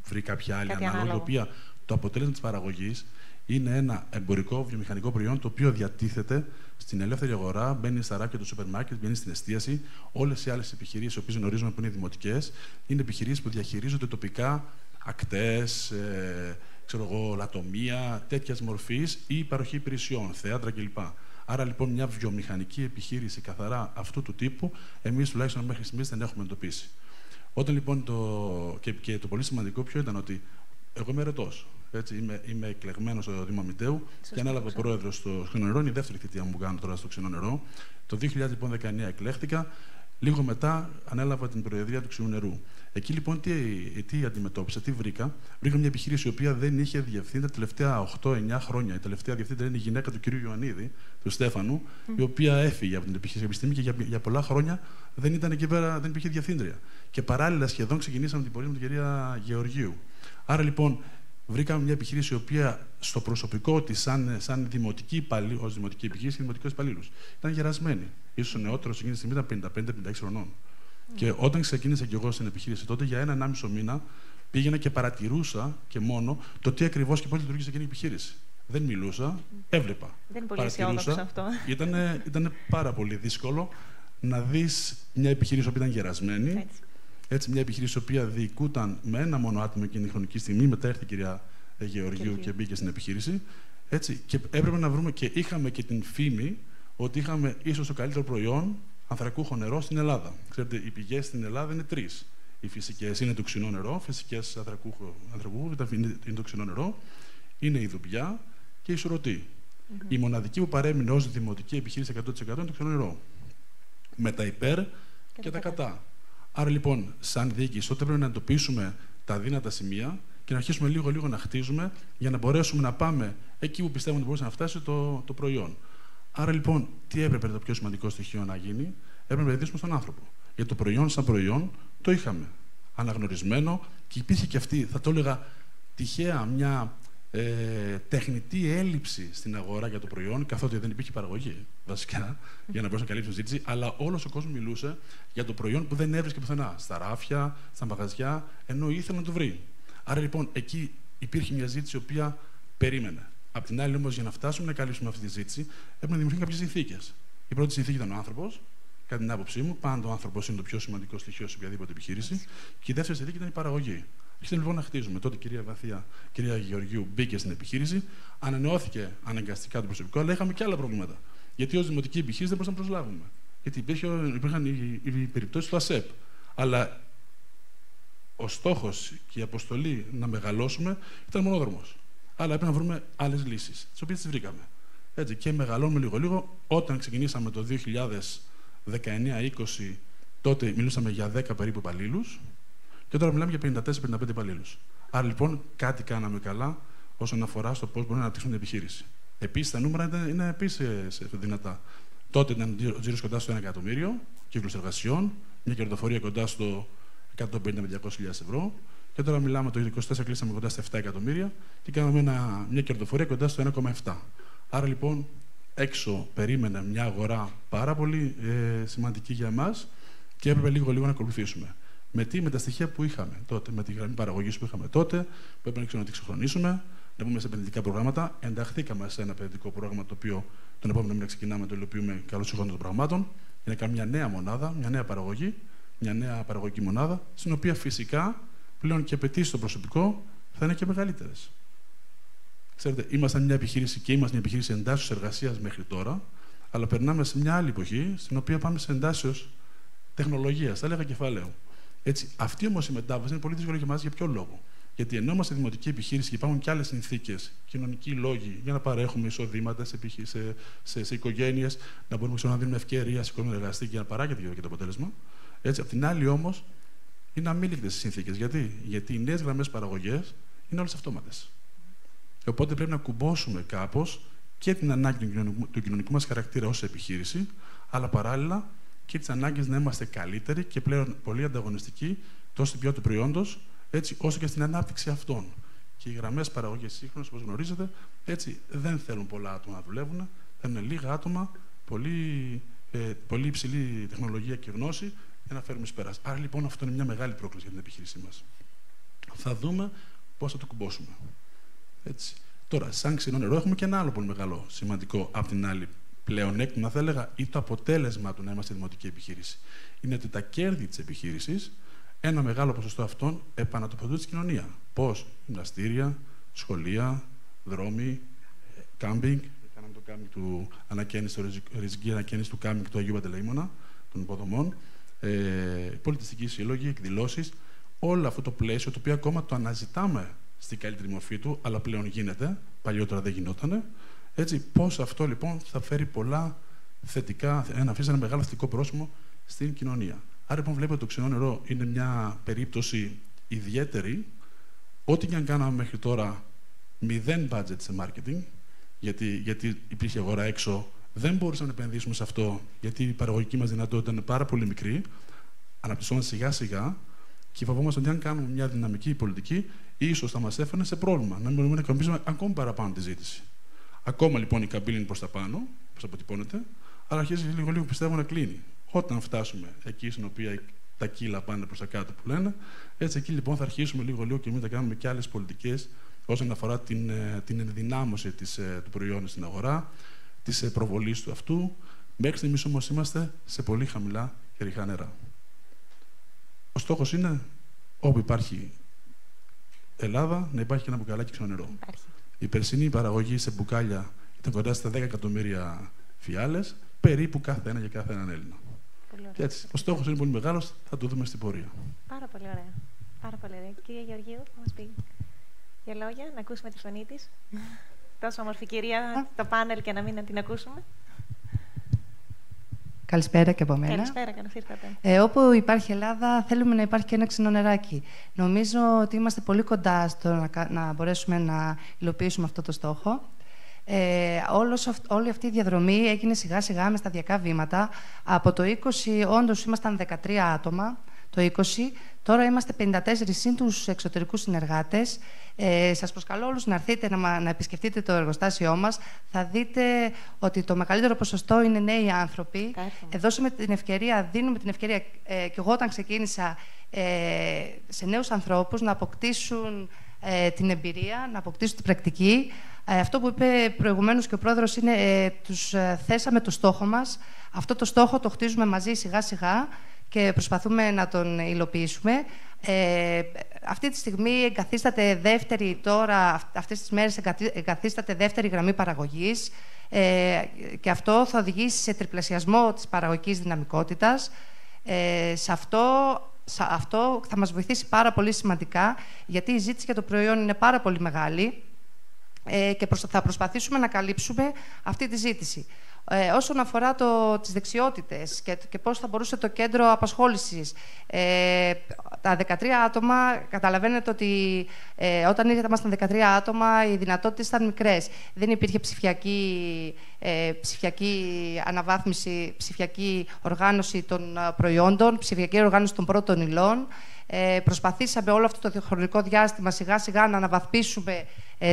[SPEAKER 3] βρει κάποια άλλη ανάλογη, η οποία το αποτέλεσμα της παραγωγής είναι ένα εμπορικό βιομηχανικό προϊόν το οποίο διατίθεται στην ελεύθερη αγορά, μπαίνει στα ράκια του σούπερ μάρκετ, μπαίνει στην εστίαση. Όλες οι άλλες επιχειρήσεις, οι οποίες γνωρίζουμε που είναι δημοτικές, είναι επιχειρήσεις που διαχειρίζονται τοπικά ακτές, λατομεία, τέτοιας μορφής ή παροχή υπηρεσιών, θέατρα κλπ. Άρα λοιπόν μια βιομηχανική επιχείρηση καθαρά αυτού του τύπου, εμείς τουλάχιστον μέχρι στιγμής δεν έχουμε εντοπίσει. Όταν λοιπόν και το πολύ σημαντικό ποιο ήταν ότι εγώ είμαι ερετός. Είμαι εκλεγμένος στο Δήμο Αμυντέου και ανέλαβα πρόεδρος στο Ξινό Νερό. Είναι η δεύτερη θητεία μου που κάνω τώρα στο Ξινό Νερό. Το 2019 εκλέχθηκα. Λίγο μετά ανέλαβα την προεδρία του Ξινού Νερού. Εκεί λοιπόν τι αντιμετώπισα, τι βρήκα. Βρήκα μια επιχείρηση η οποία δεν είχε διευθύνει τα τελευταία 8-9 χρόνια. Η τελευταία διευθύντρια είναι η γυναίκα του κ. Ιωαννίδη, του Στέφανου, η οποία έφυγε από την επιχείρηση και για πολλά χρόνια δεν ήταν εκεί πέρα, δεν υπήρχε διευθύντρια. Και παράλληλα σχεδόν ξεκινήσαμε την πορεία με την κυρία Γεωργίου. Άρα λοιπόν βρήκαμε μια επιχείρηση η οποία στο προσωπικό της, σαν δημοτική υπαλλήλου, ως δημοτική επιχείρηση και δημοτικός υπαλλήλους, ήταν γερασμένη. Ίσως ο νεότερος εκείνη τη στιγμή ήταν 55-56 χρονών. Και όταν ξεκίνησα κι εγώ στην επιχείρηση τότε, για 1,5 μήνα πήγαινα και παρατηρούσα και μόνο το τι ακριβώς και πώς λειτουργήσε εκείνη η επιχείρηση. Δεν μιλούσα, έβλεπα.
[SPEAKER 1] Δεν είναι πολύ αισιόδοξο αυτό.
[SPEAKER 3] Ήταν πάρα πολύ δύσκολο να δεις μια επιχείρηση που ήταν γερασμένη. Έτσι, μια επιχείρηση η οποία διοικούταν με ένα μόνο άτομο εκείνη τη χρονική στιγμή. Μετά έρθει η κυρία Γεωργίου και μπήκε στην επιχείρηση. Έτσι, και έπρεπε να βρούμε και είχαμε και την φήμη ότι είχαμε ίσως το καλύτερο προϊόν ανθρακούχο νερό στην Ελλάδα. Ξέρετε, οι πηγές στην Ελλάδα είναι τρεις. Οι φυσικές είναι το ξινό νερό, φυσικές ανθρακούχο είναι το ξινό νερό, είναι η Δουμπιά και η Σουρωτή. Η μοναδική που παρέμεινε ως δημοτική επιχείρηση 100% είναι το ξινό νερό. Με τα υπέρ και τα κατά. Άρα λοιπόν, σαν διοίκηση, τότε πρέπει να εντοπίσουμε τα δύνατα σημεία και να αρχίσουμε λίγο-λίγο να χτίζουμε για να μπορέσουμε να πάμε εκεί που πιστεύουμε ότι μπορούσε να φτάσει το προϊόν. Άρα λοιπόν, τι έπρεπε το πιο σημαντικό στοιχείο να γίνει, έπρεπε να επενδύσουμε στον άνθρωπο. Γιατί το προϊόν, σαν προϊόν, το είχαμε αναγνωρισμένο και υπήρχε και αυτή, θα το έλεγα τυχαία, μια τεχνητή έλλειψη στην αγορά για το προϊόν, καθότι δεν υπήρχε παραγωγή βασικά για να μπορέσει να καλύψει τη ζήτηση, αλλά όλος ο κόσμος μιλούσε για το προϊόν που δεν έβρισκε πουθενά. Στα ράφια, στα μαγαζιά, ενώ ήθελε να το βρει. Άρα λοιπόν εκεί υπήρχε μια ζήτηση η οποία περίμενε. Απ' την άλλη όμως, για να φτάσουμε να καλύψουμε αυτή τη ζήτηση, έπρεπε να δημιουργηθούν κάποιες συνθήκες. Η πρώτη συνθήκη ήταν ο άνθρωπος. Κατά την άποψή μου, πάντα ο άνθρωπος είναι το πιο σημαντικό στοιχείο σε οποιαδήποτε επιχείρηση. Και η δεύτερη συνθήκη ήταν η παραγωγή. Αρχίσαμε λοιπόν να χτίζουμε. Τότε η κυρία Γεωργίου μπήκε στην επιχείρηση, ανανεώθηκε αναγκαστικά το προσωπικό, αλλά είχαμε και άλλα προβλήματα. Γιατί ως δημοτική επιχείρηση δεν μπορούσαμε να προσλάβουμε. Γιατί υπήρχαν οι περιπτώσεις του ΑΣΕΠ. Αλλά ο στόχος και η αποστολή να μεγαλώσουμε ήταν μονόδρομος. Αλλά έπρεπε να βρούμε άλλες λύσεις, τις οποίες τις βρήκαμε. Έτσι, και μεγαλώνουμε λίγο-λίγο. Όταν ξεκινήσαμε το 2019-20, τότε μιλούσαμε για 10 περίπου υπαλλήλους. Και τώρα μιλάμε για 54-55 υπαλλήλους. Άρα λοιπόν κάτι κάναμε καλά όσον αφορά στο πώς μπορούμε να αναπτύξουμε την επιχείρηση. Επίσης τα νούμερα είναι επίσης δυνατά. Τότε ήταν ο τζίρος κοντά στο 1 εκατομμύριο κύκλους εργασιών, μια κερδοφορία κοντά στο 150 με 200.000 ευρώ. Και τώρα μιλάμε το 2024 κλείσαμε κοντά στα 7 εκατομμύρια και κάναμε μια κερδοφορία κοντά στο 1,7. Άρα λοιπόν έξω περίμενε μια αγορά πάρα πολύ σημαντική για εμάς και έπρεπε λίγο-λίγο να ακολουθήσουμε. Με τα στοιχεία που είχαμε τότε, με τη γραμμή παραγωγής που είχαμε τότε, που έπρεπε να τη ξεχρονίσουμε, να μπούμε σε επενδυτικά προγράμματα. Ενταχθήκαμε σε ένα επενδυτικό πρόγραμμα το οποίο τον επόμενο μήνα ξεκινάμε, το υλοποιούμε καλώς συγχρόνως των πραγμάτων, για να κάνουμε μια νέα μονάδα, μια νέα παραγωγή, μια νέα παραγωγική μονάδα, στην οποία φυσικά πλέον και απαιτήσεις στο προσωπικό θα είναι και μεγαλύτερες. Ξέρετε, ήμασταν μια επιχείρηση και είμαστε μια επιχείρηση εντάσσεως εργασίας μέχρι τώρα, αλλά περνάμε σε μια άλλη εποχή, στην οποία πάμε σε εντάσσεως τεχνολογίας, θα έλεγα κεφαλαίου. Έτσι, αυτή όμως η μετάβαση είναι πολύ δύσκολη για εμάς. Για ποιο λόγο? Γιατί ενώ είμαστε δημοτική επιχείρηση και υπάρχουν και άλλες συνθήκες, κοινωνικοί λόγοι για να παρέχουμε εισοδήματα σε οικογένειες, να μπορούμε να δίνουμε ευκαιρία σε κόσμο να εργαστεί και να παράγεται και το αποτέλεσμα. Έτσι, απ' την άλλη όμως, είναι αμήλικτες οι συνθήκες. Γιατί οι νέες γραμμές παραγωγές είναι όλες αυτόματες. Οπότε πρέπει να κουμπώσουμε κάπως και την ανάγκη του κοινωνικού μας χαρακτήρα ως επιχείρηση, αλλά παράλληλα και τις ανάγκες να είμαστε καλύτεροι και πλέον πολύ ανταγωνιστικοί τόσο στην ποιότητα του προϊόντος, έτσι, όσο και στην ανάπτυξη αυτών. Και οι γραμμές παραγωγής σύγχρονες, όπως γνωρίζετε, έτσι, δεν θέλουν πολλά άτομα να δουλεύουν, θέλουν λίγα άτομα, πολύ υψηλή τεχνολογία και γνώση για να φέρουμε εις πέρας. Άρα λοιπόν αυτό είναι μια μεγάλη πρόκληση για την επιχείρησή μας. Θα δούμε πώς θα το κουμπώσουμε. Έτσι. Τώρα, σαν Ξινό Νερό, έχουμε και ένα άλλο πολύ μεγάλο σημαντικό απ' την άλλη πλεονέκτημα, θα έλεγα, ή το αποτέλεσμα του να είμαστε δημοτική επιχείρηση. Είναι ότι τα κέρδη της επιχείρησης, ένα μεγάλο ποσοστό αυτών επανατοποθετούνται στην κοινωνία. Πώς? Γυμναστήρια, σχολεία, δρόμοι, κάμπινγκ. Κάναμε το κάμπινγκ του ριζική ανακαίνιση του κάμπινγκ του Αγίου Παντελεήμωνα, των υποδομών, πολιτιστικοί σύλλογοι, εκδηλώσεις. Όλο αυτό το πλαίσιο, το οποίο ακόμα το αναζητάμε στην καλύτερη μορφή του, αλλά πλέον γίνεται, παλιότερα δεν γινότανε. Έτσι, πώς αυτό λοιπόν θα φέρει πολλά θετικά, να αφήσει ένα μεγάλο θετικό πρόσημο στην κοινωνία. Άρα λοιπόν βλέπετε το Ξινό Νερό είναι μια περίπτωση ιδιαίτερη. Ό,τι και αν κάναμε μέχρι τώρα, 0 budget σε marketing, γιατί υπήρχε αγορά έξω, δεν μπορούσαμε να επενδύσουμε σε αυτό, γιατί η παραγωγική μας δυνατότητα είναι πάρα πολύ μικρή. Αναπτυσσόμαστε σιγά σιγά και φοβόμαστε ότι αν κάνουμε μια δυναμική πολιτική, ίσως θα μας έφερνε σε πρόβλημα, να μπορούμε να ικανοποιήσουμε ακόμη παραπάνω τη ζήτηση. Ακόμα λοιπόν η καμπύλη είναι προς τα πάνω, όπως αποτυπώνεται, αλλά αρχίζει λίγο πιστεύω να κλείνει. Όταν φτάσουμε εκεί στην οποία τα κύλα πάνε προς τα κάτω που λένε, έτσι εκεί λοιπόν θα αρχίσουμε λίγο και εμείς να κάνουμε και άλλες πολιτικές όσον αφορά την ενδυνάμωση του προϊόντος στην αγορά, της προβολής του αυτού. Μέχρι στιγμής όμως είμαστε σε πολύ χαμηλά και ρηχά νερά. Ο στόχος είναι όπου υπάρχει Ελλάδα να υπάρχει και ένα μπουκαλάκι Ξινό Νερό. Η περσινή παραγωγή σε μπουκάλια ήταν κοντά στα 10 εκατομμύρια φιάλες, περίπου κάθε ένα για κάθε έναν Έλληνα. Και έτσι, ο στόχος είναι πολύ μεγάλος, θα το δούμε στην πορεία.
[SPEAKER 1] Πάρα πολύ ωραία. Πάρα πολύ ωραία. Κυρία Γεωργίου, θα μας πει για λόγια, να ακούσουμε τη φωνή της. Τόσο όμορφη κυρία, το πάνελ και να μην την ακούσουμε.
[SPEAKER 4] Καλησπέρα και από μένα.
[SPEAKER 1] Καλησπέρα, καλώς ήρθατε.
[SPEAKER 4] Όπου υπάρχει Ελλάδα, θέλουμε να υπάρχει και ένα ξινό νεράκι. Νομίζω ότι είμαστε πολύ κοντά στο να μπορέσουμε να υλοποιήσουμε αυτό το στόχο. Όλη αυτή η διαδρομή έγινε σιγά σιγά με σταδιακά βήματα. Από το 20 όντως ήμασταν 13 άτομα, το 20. Τώρα είμαστε 54 συν τους εξωτερικούς συνεργάτες. Σας προσκαλώ όλους να έρθετε να επισκεφτείτε το εργοστάσιό μας. Θα δείτε ότι το μεγαλύτερο ποσοστό είναι νέοι άνθρωποι. Δίνουμε την ευκαιρία και εγώ όταν ξεκίνησα σε νέους ανθρώπους να αποκτήσουν την εμπειρία, να αποκτήσουν την πρακτική. Αυτό που είπε προηγουμένως και ο πρόεδρος είναι τους θέσαμε το στόχο μας. Αυτό το στόχο το χτίζουμε μαζί σιγά σιγά και προσπαθούμε να τον υλοποιήσουμε. Αυτή τη στιγμή εγκαθίσταται δεύτερη, τώρα αυτές τις μέρες εγκαθίσταται δεύτερη γραμμή παραγωγής και αυτό θα οδηγήσει σε τριπλασιασμό της παραγωγικής δυναμικότητας. Σε αυτό θα μας βοηθήσει πάρα πολύ σημαντικά, γιατί η ζήτηση για το προϊόν είναι πάρα πολύ μεγάλη και θα προσπαθήσουμε να καλύψουμε αυτή τη ζήτηση. Όσον αφορά τις δεξιότητες και πώς θα μπορούσε το κέντρο απασχόλησης, τα 13 άτομα, καταλαβαίνετε ότι όταν ήμασταν 13 άτομα οι δυνατότητες ήταν μικρές. Δεν υπήρχε ψηφιακή αναβάθμιση, ψηφιακή οργάνωση των προϊόντων, ψηφιακή οργάνωση των πρώτων υλών. Προσπαθήσαμε όλο αυτό το χρονικό διάστημα σιγά σιγά να αναβαθμίσουμε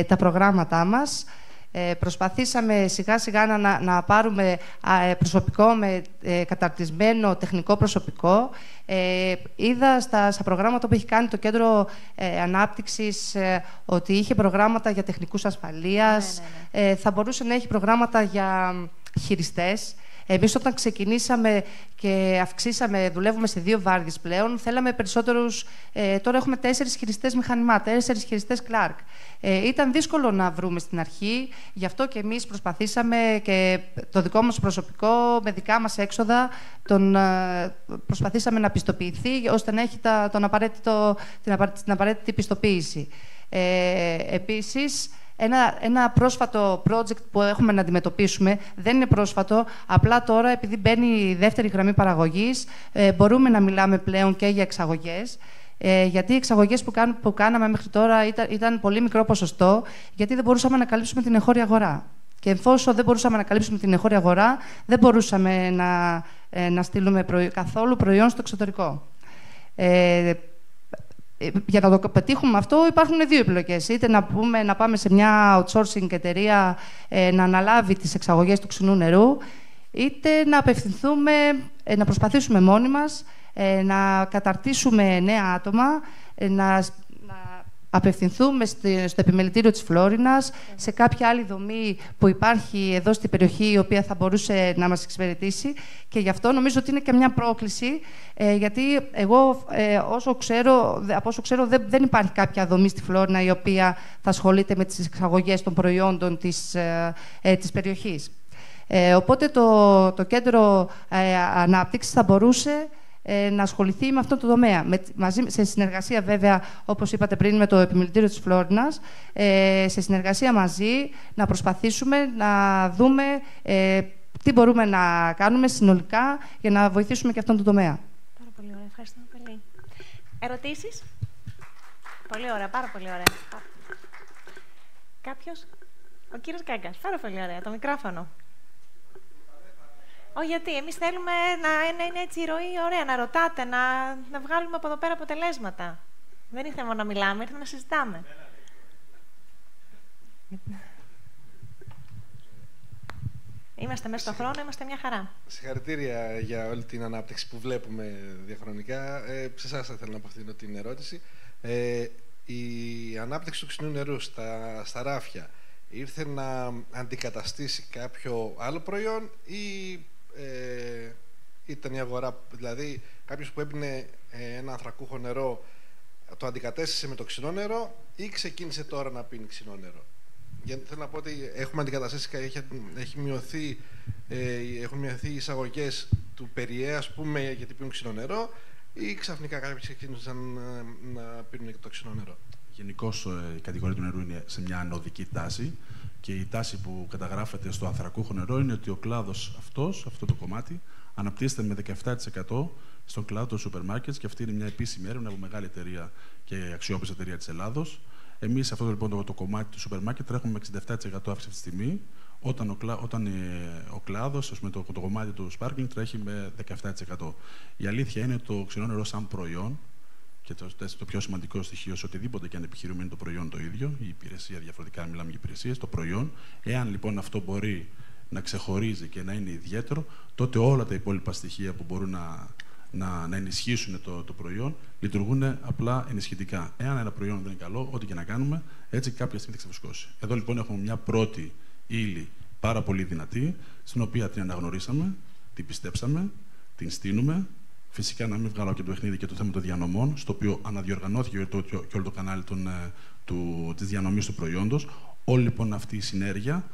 [SPEAKER 4] τα προγράμματά μας. Προσπαθήσαμε σιγά σιγά να πάρουμε προσωπικό με καταρτισμένο τεχνικό προσωπικό. Είδα στα προγράμματα που έχει κάνει το Κέντρο Ανάπτυξης ότι είχε προγράμματα για τεχνικούς ασφαλείας. Θα μπορούσε να έχει προγράμματα για χειριστές. Εμείς όταν ξεκινήσαμε και δουλεύουμε σε 2 βάρδιες πλέον, θέλαμε περισσότερους. Τώρα έχουμε 4 χειριστές μηχανημά, 4 χειριστές Clark. Ήταν δύσκολο να βρούμε στην αρχή, γι' αυτό και εμείς προσπαθήσαμε και το δικό μας προσωπικό, με δικά μας έξοδα, προσπαθήσαμε να πιστοποιηθεί, ώστε να έχει την απαραίτητη πιστοποίηση. Επίσης, Ένα πρόσφατο project που έχουμε να αντιμετωπίσουμε, δεν είναι πρόσφατο, απλά τώρα επειδή μπαίνει η δεύτερη γραμμή παραγωγής, μπορούμε να μιλάμε πλέον και για εξαγωγές. Γιατί οι εξαγωγές που κάναμε μέχρι τώρα ήταν πολύ μικρό ποσοστό, γιατί δεν μπορούσαμε να καλύψουμε την εγχώρια αγορά. Και εφόσον δεν μπορούσαμε να καλύψουμε την εγχώρια αγορά, δεν μπορούσαμε να στείλουμε καθόλου προϊόν στο εξωτερικό. Για να το πετύχουμε αυτό υπάρχουν δύο επιλογές. Είτε να πάμε σε μια outsourcing εταιρεία να αναλάβει τις εξαγωγές του ξινού νερού, είτε να προσπαθήσουμε μόνοι μας να καταρτήσουμε νέα άτομα, να απευθυνθούμε στο επιμελητήριο της Φλόρινας, σε κάποια άλλη δομή που υπάρχει εδώ στην περιοχή, η οποία θα μπορούσε να μας εξυπηρετήσει. Και γι' αυτό νομίζω ότι είναι και μια πρόκληση, γιατί εγώ, από όσο ξέρω, δεν υπάρχει κάποια δομή στη Φλόρινα η οποία θα ασχολείται με τις εξαγωγές των προϊόντων της περιοχής. Οπότε το κέντρο ανάπτυξης θα μπορούσε να ασχοληθεί με αυτό το τομέα. Σε συνεργασία, βέβαια, όπως είπατε πριν, με το Επιμελητήριο της Φλόρινας, σε συνεργασία μαζί να προσπαθήσουμε να δούμε τι μπορούμε να κάνουμε συνολικά για να βοηθήσουμε και αυτόν τον τομέα.
[SPEAKER 1] Πάρα πολύ ωραία. Ευχαριστώ πολύ. Ερωτήσεις? Πολύ ωραία. Πάρα πολύ ωραία. Κάποιος? Ο κύριος Κάγκας. Πάρα πολύ ωραία. Το μικρόφωνο. Όχι, γιατί εμείς θέλουμε να είναι έτσι η ροή ωραία, να ρωτάτε, να βγάλουμε από εδώ πέρα αποτελέσματα. Δεν ήρθαμε μόνο να μιλάμε, ήρθαμε να συζητάμε. Είμαστε μέσα στον χρόνο, είμαστε μια χαρά.
[SPEAKER 5] Συγχαρητήρια για όλη την ανάπτυξη που βλέπουμε διαχρονικά. Σε εσάς θα ήθελα να απευθύνω την ερώτηση. Η ανάπτυξη του ξινού νερού στα ράφια ήρθε να αντικαταστήσει κάποιο άλλο προϊόν ή ήταν η αγορά, δηλαδή κάποιος που έπινε ένα ανθρακούχο νερό το αντικατέστησε με το ξινό νερό ή τώρα να πίνει ξινό νερό? Γιατί θέλω να πω ότι έχουμε αντικαταστήσει, έχουν μειωθεί οι εισαγωγές του Περιέ, ας πούμε, γιατί πίνουν ξινό νερό, ή ξαφνικά κάποιοι ξεκίνησαν να πίνουν και το ξινό νερό?
[SPEAKER 3] Γενικώς η κατηγορία του νερού είναι σε μια ανωδική τάση και η τάση που καταγράφεται στο ανθρακούχο νερό είναι ότι ο κλάδος αυτό το κομμάτι, αναπτύσσεται με 17% στον κλάδο των σούπερ μάρκετς και αυτή είναι μια επίσημη έρευνα από μεγάλη εταιρεία και αξιόπιστη εταιρεία της Ελλάδος. Εμείς σε αυτό λοιπόν το κομμάτι του σούπερ μάρκετ τρέχουμε με 67% αύξηση στη τιμή, όταν ο κλάδος, ας πούμε, το κομμάτι του sparkling τρέχει με 17%. Η αλήθεια είναι το ξινό νερό σαν προϊόν, και το πιο σημαντικό στοιχείο σε οτιδήποτε και αν επιχειρούμε είναι το προϊόν το ίδιο, η υπηρεσία διαφορετικά, μιλάμε για υπηρεσίες, το προϊόν. Εάν λοιπόν αυτό μπορεί να ξεχωρίζει και να είναι ιδιαίτερο, τότε όλα τα υπόλοιπα στοιχεία που μπορούν να ενισχύσουν το προϊόν λειτουργούν απλά ενισχυτικά. Εάν ένα προϊόν δεν είναι καλό, ό,τι και να κάνουμε, έτσι κάποια στιγμή θα ξεφουσκώσει. Εδώ λοιπόν έχουμε μια πρώτη ύλη πάρα πολύ δυνατή, στην οποία την αναγνωρίσαμε, την πιστέψαμε, την στείνουμε. Φυσικά, να μην βγάλω και το παιχνίδι και το θέμα των διανομών, στο οποίο αναδιοργανώθηκε και όλο το κανάλι της διανομής του προϊόντος. Όλη λοιπόν αυτή η συνέργεια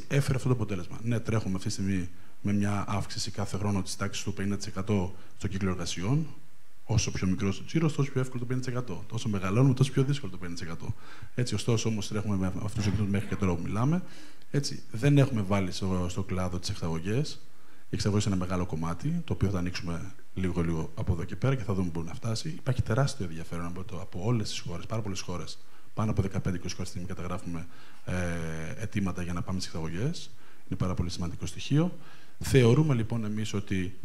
[SPEAKER 3] έφερε αυτό το αποτέλεσμα. Ναι, τρέχουμε αυτή τη στιγμή με μια αύξηση κάθε χρόνο της τάξης του 50% στο κύκλο εργασιών. Όσο πιο μικρός ο τζίρος, τόσο πιο εύκολο το 50%. Όσο μεγαλώνουμε, τόσο πιο δύσκολο το 50%. Ωστόσο, όμως, τρέχουμε με αυτούς τους ρυθμούς μέχρι και τώρα που μιλάμε. Δεν έχουμε βάλει στο κλάδο τις εξαγωγές. Οι εξαγωγές είναι ένα μεγάλο κομμάτι, το οποίο θα ανοίξουμε λίγο από εδώ και πέρα και θα δούμε πού να φτάσει. Υπάρχει τεράστιο ενδιαφέρον από όλες τις χώρες, πάρα πολλές χώρες. Πάνω από 15-20 χώρες στιγμή καταγράφουμε αιτήματα για να πάμε στις εξαγωγές. Είναι πάρα πολύ σημαντικό στοιχείο. Θεωρούμε λοιπόν εμείς ότι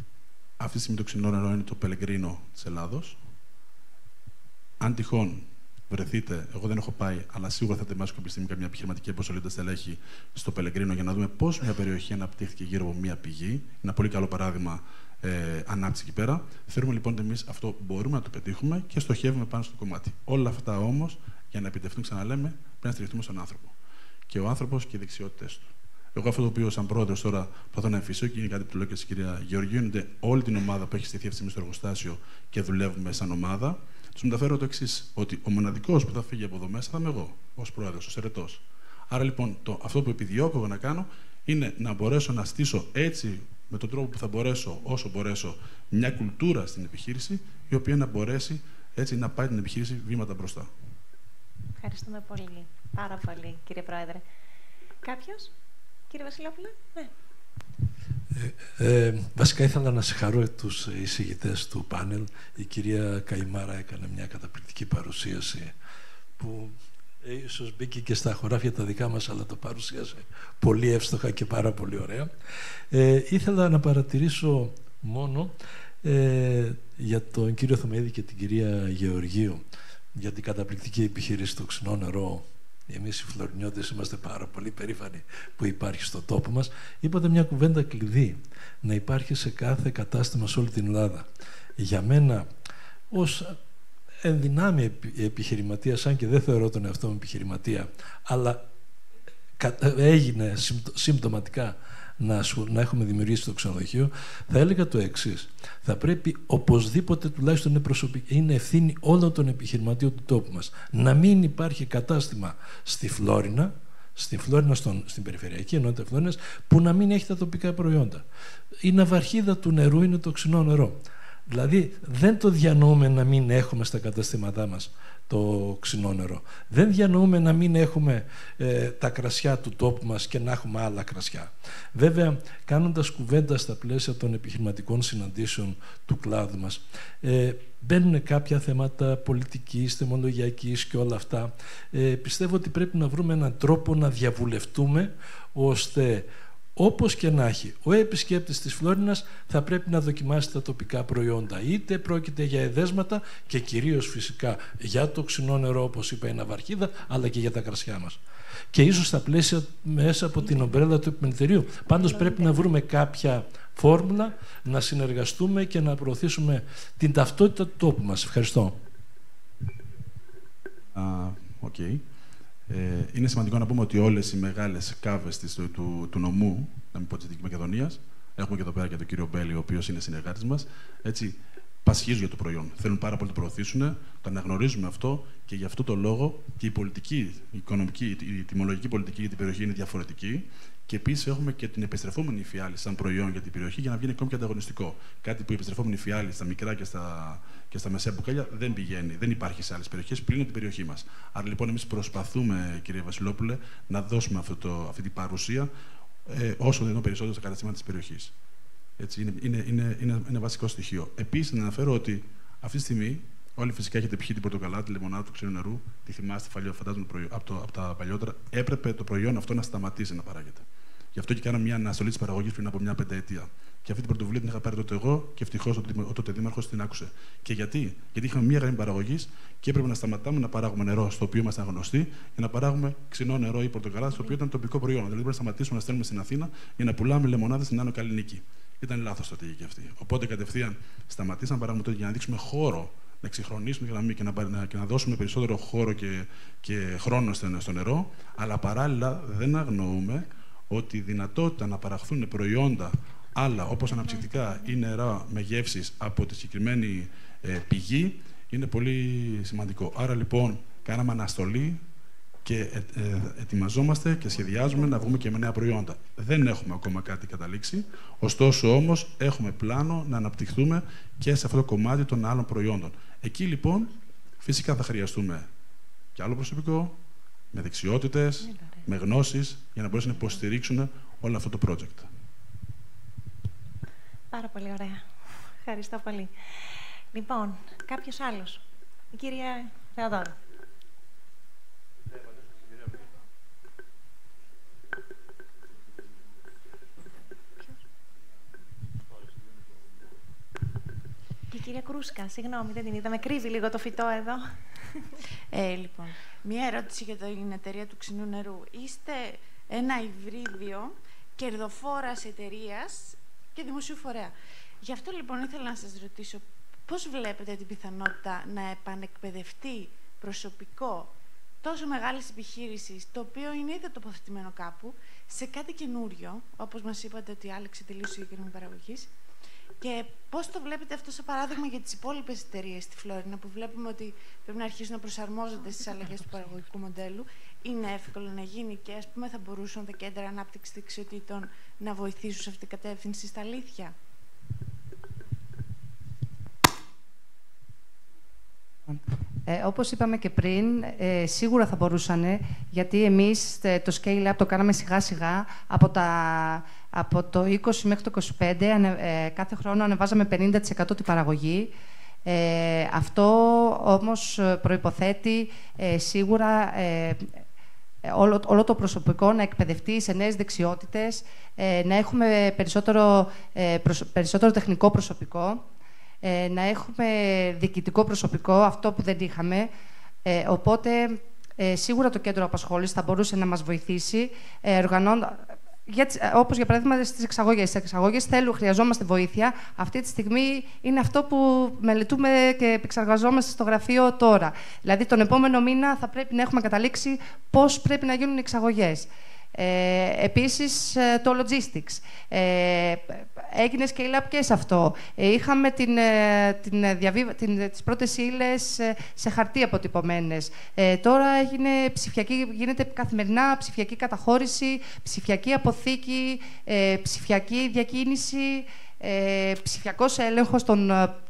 [SPEAKER 3] αυτή τη στιγμή το ξινό νερό είναι το πελεγκρίνο της Ελλάδος. Αν τυχόν βρεθείτε, εγώ δεν έχω πάει, αλλά σίγουρα θα ετοιμάσω κάποια στιγμή μια επιχειρηματική αποστολή στελέχη στο Πελεγκρίνο για να δούμε πώς μια περιοχή αναπτύχθηκε γύρω από μια πηγή. Είναι ένα πολύ καλό παράδειγμα ανάπτυξη εκεί πέρα. Θεωρούμε λοιπόν ότι εμείς αυτό μπορούμε να το πετύχουμε και στοχεύουμε πάνω στο κομμάτι. Όλα αυτά όμως, για να επιτευχθούν, ξαναλέμε, πρέπει να στηριχτούμε στον άνθρωπο. Και ο άνθρωπος και οι δεξιότητες του. Εγώ αυτό το οποίο, σαν πρόεδρος, τώρα προσπαθώ να εμφυσίσω και είναι κάτι που λέω και στην κυρία Γεωργίου, είναι όλη την ομάδα που έχει στηθεί αυτή τη στιγμή στο εργοστάσιο και δουλεύουμε σαν ομάδα. Του μεταφέρω το εξής, ότι ο μοναδικός που θα φύγει από εδώ μέσα θα είμαι εγώ, ως πρόεδρος, ως ερετός. Άρα λοιπόν, αυτό που επιδιώκω να κάνω είναι να μπορέσω να στήσω έτσι, με τον τρόπο που θα μπορέσω, όσο μπορέσω, μια κουλτούρα στην επιχείρηση, η οποία να μπορέσει έτσι να πάει την επιχείρηση βήματα μπροστά.
[SPEAKER 1] Ευχαριστούμε πολύ. Πάρα πολύ, κύριε Πρόεδρε. Κάποιος? Κύριε Βασιλόπουλε? Ναι.
[SPEAKER 6] Βασικά ήθελα να συγχαρώ τους εισηγητές του πάνελ. Η κυρία Καϊμάρα έκανε μια καταπληκτική παρουσίαση που ίσως μπήκε και στα χωράφια τα δικά μας, αλλά το παρουσίασε πολύ εύστοχα και πάρα πολύ ωραία. Ήθελα να παρατηρήσω μόνο για τον κύριο Θωμαίδη και την κυρία Γεωργίου για την καταπληκτική επιχείρηση στο Ξινό Νερό. Εμείς οι Φλωρινιώτες είμαστε πάρα πολύ περήφανοι που υπάρχει στο τόπο μας. Είπατε μια κουβέντα κλειδί, να υπάρχει σε κάθε κατάστημα σε όλη την Ελλάδα. Για μένα, ως ενδυνάμει επιχειρηματία, αν και δεν θεωρώ τον εαυτό μου επιχειρηματία, αλλά έγινε συμπτωματικά να έχουμε δημιουργήσει το ξενοδοχείο, θα έλεγα το εξής. Θα πρέπει οπωσδήποτε, τουλάχιστον είναι ευθύνη όλων των επιχειρηματίων του τόπου μας, να μην υπάρχει κατάστημα στη Φλόρινα, στην περιφερειακή ενότητα Φλόρινας, που να μην έχει τα τοπικά προϊόντα. Η ναυαρχίδα του νερού είναι το ξινό νερό. Δηλαδή δεν το διανοούμε να μην έχουμε στα καταστήματά μας το ξινό νερό. Δεν διανοούμε να μην έχουμε τα κρασιά του τόπου μας και να έχουμε άλλα κρασιά. Βέβαια, κάνοντας κουβέντα στα πλαίσια των επιχειρηματικών συναντήσεων του κλάδου μας, μπαίνουν κάποια θέματα πολιτικής, θεμολογιακής και όλα αυτά. Πιστεύω ότι πρέπει να βρούμε έναν τρόπο να διαβουλευτούμε, ώστε όπως και να έχει, ο επισκέπτης της Φλόρινας θα πρέπει να δοκιμάσει τα τοπικά προϊόντα. Είτε πρόκειται για εδέσματα και κυρίως φυσικά για το ξινό νερό, όπως είπα, η ναυαρχίδα, αλλά και για τα κρασιά μας. Και ίσως στα πλαίσια μέσα από την ομπρέλα του επιμελητηρίου. Πάντως πρέπει να βρούμε κάποια φόρμουλα, να συνεργαστούμε και να προωθήσουμε την ταυτότητα του τόπου μας. Ευχαριστώ.
[SPEAKER 3] Okay. Είναι σημαντικό να πούμε ότι όλες οι μεγάλες κάβες του νομού, να μην πω της Δυτικής Μακεδονίας, έχουμε και εδώ πέρα και τον κύριο Μπέλη, ο οποίος είναι συνεργάτης μας, έτσι, πασχίζουν για το προϊόν. Θέλουν πάρα πολύ να το προωθήσουν, το αναγνωρίζουμε αυτό και γι' αυτό το λόγο και η πολιτική, η οικονομική, η τιμολογική πολιτική για την περιοχή είναι διαφορετική. Και επίσης έχουμε και την επιστρεφόμενη υφιάλη σαν προϊόν για την περιοχή για να βγει ακόμη και ανταγωνιστικό. Κάτι που η επιστρεφόμενη υφιάλη στα μικρά και στα μεσαία μπουκάλια δεν πηγαίνει, δεν υπάρχει σε άλλες περιοχές πλην την περιοχή μας. Άρα λοιπόν εμείς προσπαθούμε, κύριε Βασιλόπουλε, να δώσουμε αυτή την παρουσία όσο δυνατόν περισσότερο στα καταστήματα της περιοχής. Έτσι, είναι βασικό στοιχείο. Επίσης, να αναφέρω ότι αυτή τη στιγμή όλοι φυσικά έχετε πιει την πορτοκαλά, τη λεμονάδα του ξένου νερού, τη θυμάστε, φαντάζομαι από τα παλιότερα. Έπρεπε το προϊόν αυτό να σταματήσει να παράγεται. Γι' αυτό και κάναμε μια αναστολή της παραγωγής πριν από μια πενταετία. Και αυτή την πρωτοβουλία την είχα πάρει τότε εγώ και ευτυχώς ο τότε δήμαρχος την άκουσε. Και γιατί? Γιατί είχαμε μια γραμμή παραγωγής και έπρεπε να σταματάμε να παράγουμε νερό στο οποίο ήμασταν γνωστοί για να παράγουμε ξινό νερό ή πορτοκαλά, στο οποίο ήταν τοπικό προϊόν. Δηλαδή πρέπει να σταματήσουμε να στέλνουμε στην Αθήνα για να πουλάμε λεμονάδες στην Άνω Καλλινίκη. Ήταν λάθος στρατηγική αυτή. Οπότε κατευθείαν σταματήσαμε να παράγουμε τότε για να δείξουμε χώρο, να εξυγχρονίσουμε και να δώσουμε περισσότερο χώρο και χρόνο στο νερό, αλλά παράλληλα δεν αγνοούμε ότι η δυνατότητα να παραχθούν προϊόντα άλλα, όπως αναψυκτικά ή νερά με γεύσεις από τη συγκεκριμένη πηγή, είναι πολύ σημαντικό. Άρα λοιπόν κάναμε αναστολή και ετοιμαζόμαστε και σχεδιάζουμε να βγούμε και με νέα προϊόντα. Δεν έχουμε ακόμα κάτι καταλήξει, ωστόσο όμως έχουμε πλάνο να αναπτυχθούμε και σε αυτό το κομμάτι των άλλων προϊόντων. Εκεί λοιπόν φυσικά θα χρειαστούμε και άλλο προσωπικό, με δεξιότητες, με γνώσεις, για να μπορέσουν να υποστηρίξουν όλο αυτό το project.
[SPEAKER 1] Πάρα πολύ ωραία. Ευχαριστώ πολύ. Λοιπόν, κάποιος άλλος. Η κυρία Θεοδόρου. Και η κυρία Κρούσκα, συγγνώμη, δεν την είδα. Με κρύβει λίγο το φυτό εδώ.
[SPEAKER 7] Λοιπόν, μία ερώτηση για την εταιρεία του ξινού νερού. Είστε ένα υβρίδιο κερδοφόρας εταιρείας και δημοσίου φορέα. Γι' αυτό λοιπόν ήθελα να σας ρωτήσω πώς βλέπετε την πιθανότητα να επανεκπαιδευτεί προσωπικό τόσο μεγάλης επιχείρησης, το οποίο είναι ήδη τοποθετημένο κάπου, σε κάτι καινούριο, όπως μας είπατε ότι άλλαξε τελείως η συγκεκριμένη παραγωγής, και πώς το βλέπετε αυτό σαν παράδειγμα για τις υπόλοιπες εταιρείες στη Φλόρινα, που βλέπουμε ότι πρέπει να αρχίσουν να προσαρμόζονται στις αλλαγές του παραγωγικού μοντέλου. Είναι εύκολο να γίνει και, ας πούμε, θα μπορούσαν τα κέντρα ανάπτυξης δεξιοτήτων να βοηθήσουν σε αυτή την κατεύθυνση στα αλήθεια?
[SPEAKER 4] Όπως είπαμε και πριν, σίγουρα θα μπορούσαν, γιατί εμείς το scale-up το κάναμε σιγά-σιγά, από το 20 μέχρι το 25, κάθε χρόνο ανεβάζαμε 50% την παραγωγή. Αυτό όμως προϋποθέτει σίγουρα όλο το προσωπικό να εκπαιδευτεί σε νέες δεξιότητες, να έχουμε περισσότερο τεχνικό προσωπικό, να έχουμε διοικητικό προσωπικό, αυτό που δεν είχαμε. Οπότε, σίγουρα το κέντρο απασχόλησης θα μπορούσε να μας βοηθήσει, όπως για παράδειγμα στις εξαγωγές. Στις εξαγωγές χρειαζόμαστε βοήθεια. Αυτή τη στιγμή είναι αυτό που μελετούμε και επεξεργαζόμαστε στο γραφείο τώρα. Δηλαδή, τον επόμενο μήνα θα πρέπει να έχουμε καταλήξει πώς πρέπει να γίνουν οι εξαγωγές. Επίσης, το logistics. Έγινε scale-up και σε αυτό. Είχαμε τις πρώτες ύλες σε χαρτί αποτυπωμένες. Τώρα γίνεται καθημερινά ψηφιακή καταχώρηση, ψηφιακή αποθήκη, ψηφιακή διακίνηση, ψηφιακός έλεγχος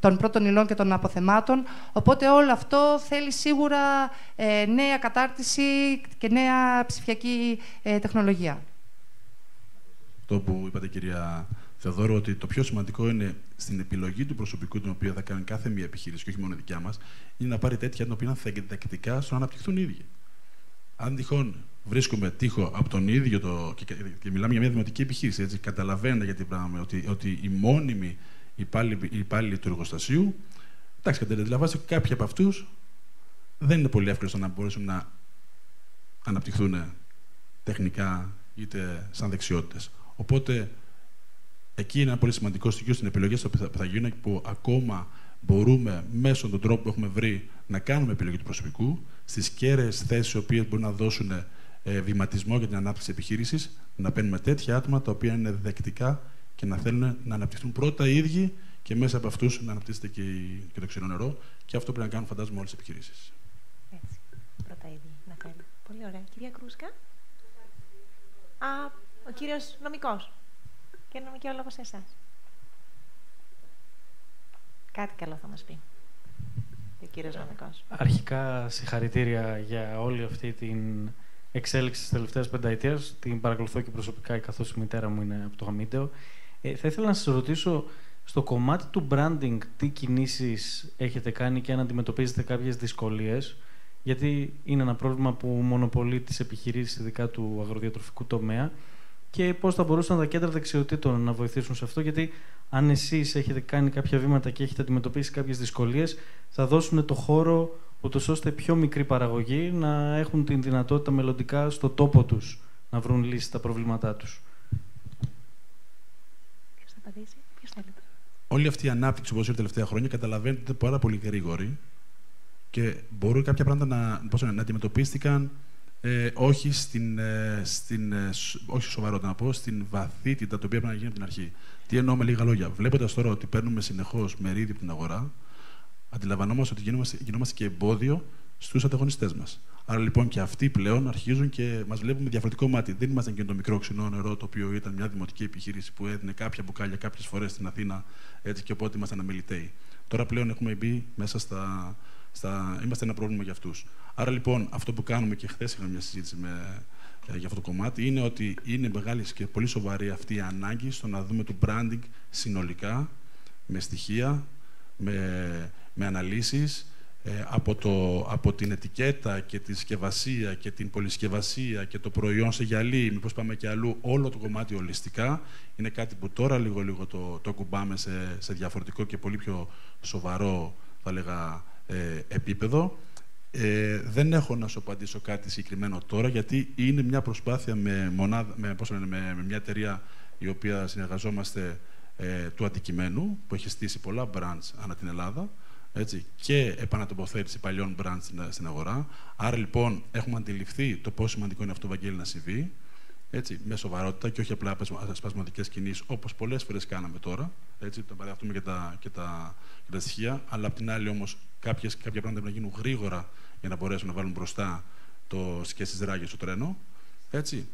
[SPEAKER 4] των πρώτων υλών και των αποθεμάτων. Οπότε όλο αυτό θέλει σίγουρα νέα κατάρτιση και νέα ψηφιακή τεχνολογία.
[SPEAKER 3] Αυτό που είπατε, κυρία Θεοδόρου, ότι το πιο σημαντικό είναι στην επιλογή του προσωπικού, την οποία θα κάνει κάθε μία επιχείρηση και όχι μόνο δικιά μας, είναι να πάρει τέτοια την οποία θα δεκτικά στο να αναπτυχθούν οι ίδιοι. Αν τυχόν βρίσκουμε τείχο από τον ίδιο και μιλάμε για μια δημοτική επιχείρηση, έτσι, καταλαβαίνετε γιατί πράγμα, ότι οι μόνιμοι υπάλληλοι του εργοστασίου, εντάξει, αντιλαμβάνεστε ότι κάποιοι από αυτούς δεν είναι πολύ εύκολο να μπορέσουν να αναπτυχθούν τεχνικά είτε σαν δεξιότητες. Οπότε, εκεί είναι ένα πολύ σημαντικό στοιχείο στην επιλογή που θα γίνουν, που ακόμα μπορούμε μέσω των τρόπων που έχουμε βρει να κάνουμε επιλογή του προσωπικού στις κέραιες θέσεις, οι οποίες μπορούν να δώσουν βηματισμό για την ανάπτυξη επιχείρησης, να παίρνουμε τέτοια άτομα τα οποία είναι δεκτικά και να θέλουν να αναπτυχθούν πρώτα οι ίδιοι και μέσα από αυτούς να αναπτύσσεται και το ξηρό νερό. Και αυτό πρέπει να κάνουν, φαντάζομαι, όλες τις επιχειρήσεις.
[SPEAKER 1] Έτσι. Πρώτα οι ίδιοι να θέλουν. Πολύ ωραία. Κυρία Κρούσκα. Ο κύριος νομικός. Και νομική όλογο σε εσάς. Κάτι καλό θα μας πει ο κύριος νομικός.
[SPEAKER 8] Αρχικά, συγχαρητήρια για όλη αυτή την εξέλιξη της τελευταίας πενταετίας. Την παρακολουθώ και προσωπικά, καθώς η μητέρα μου είναι από το Γαμίτεο. Θα ήθελα να σας ρωτήσω, στο κομμάτι του branding, τι κινήσεις έχετε κάνει και αν αντιμετωπίζετε κάποιες δυσκολίες, γιατί είναι ένα πρόβλημα που μονοπολεί τις επιχειρήσεις, ειδικά του αγροδιατροφικού τομέα, και πώς θα μπορούσαν τα κέντρα δεξιοτήτων να βοηθήσουν σε αυτό, γιατί αν εσείς έχετε κάνει κάποια βήματα και έχετε αντιμετωπίσει κάποιες δυσκολίες, θα δώσουν το χώρο ούτως ώστε πιο μικρή παραγωγή να έχουν την δυνατότητα μελλοντικά στο τόπο τους να βρουν λύσεις στα προβλήματά τους.
[SPEAKER 1] Ποιος θα απαντήσει, ποιος θέλει?
[SPEAKER 3] Όλη αυτή η ανάπτυξη που τα τελευταία χρόνια καταλαβαίνετε ότι είναι πάρα πολύ γρήγορη και μπορούν κάποια πράγματα να αντιμετωπίστηκαν όχι όχι σοβαρότητα, να πω, στην βαθύτητα, το οποία πρέπει να γίνει από την αρχή. Τι εννοώ με λίγα λόγια? Βλέποντας τώρα ότι παίρνουμε συνεχώς μερίδιο από την αγορά, αντιλαμβανόμαστε ότι γινόμαστε και εμπόδιο στους ανταγωνιστές μας. Άρα λοιπόν και αυτοί πλέον αρχίζουν και μας βλέπουν με διαφορετικό μάτι. Δεν ήμασταν και το μικρό ξινό νερό, το οποίο ήταν μια δημοτική επιχείρηση που έδινε κάποια μπουκάλια κάποιες φορές στην Αθήνα, έτσι, και οπότε ήμασταν αμιλητέοι. Τώρα πλέον έχουμε μπει μέσα είμαστε ένα πρόβλημα για αυτούς. Άρα λοιπόν αυτό που κάνουμε, και χθες είχαμε μια συζήτηση για αυτό το κομμάτι, είναι ότι είναι μεγάλη και πολύ σοβαρή αυτή η ανάγκη στο να δούμε το branding συνολικά, με στοιχεία, με αναλύσεις, από την ετικέτα και τη συσκευασία και την πολυσκευασία και το προϊόν σε γυαλί, μήπως πάμε και αλλού, όλο το κομμάτι ολιστικά, είναι κάτι που τώρα λίγο το κουμπάμε σε διαφορετικό και πολύ πιο σοβαρό, θα λέγα, επίπεδο. Δεν έχω να σου απαντήσω κάτι συγκεκριμένο τώρα, γιατί είναι μια προσπάθεια με μια εταιρεία η οποία συνεργαζόμαστε του αντικειμένου, που έχει στήσει πολλά brands ανά την Ελλάδα, έτσι, και επανατοποθέτηση παλιών brands στην αγορά. Άρα λοιπόν έχουμε αντιληφθεί το πόσο σημαντικό είναι αυτό, Βαγγέλη, να συμβεί, έτσι, με σοβαρότητα και όχι απλά σπασματικές κινήσεις, όπως πολλές φορές κάναμε τώρα. Έτσι, το παραδεχτούμε και τα στοιχεία, αλλά απ' την άλλη όμως κάποια πράγματα πρέπει να γίνουν γρήγορα για να μπορέσουν να βάλουν μπροστά και στις ράγες στο τρένο. Έτσι.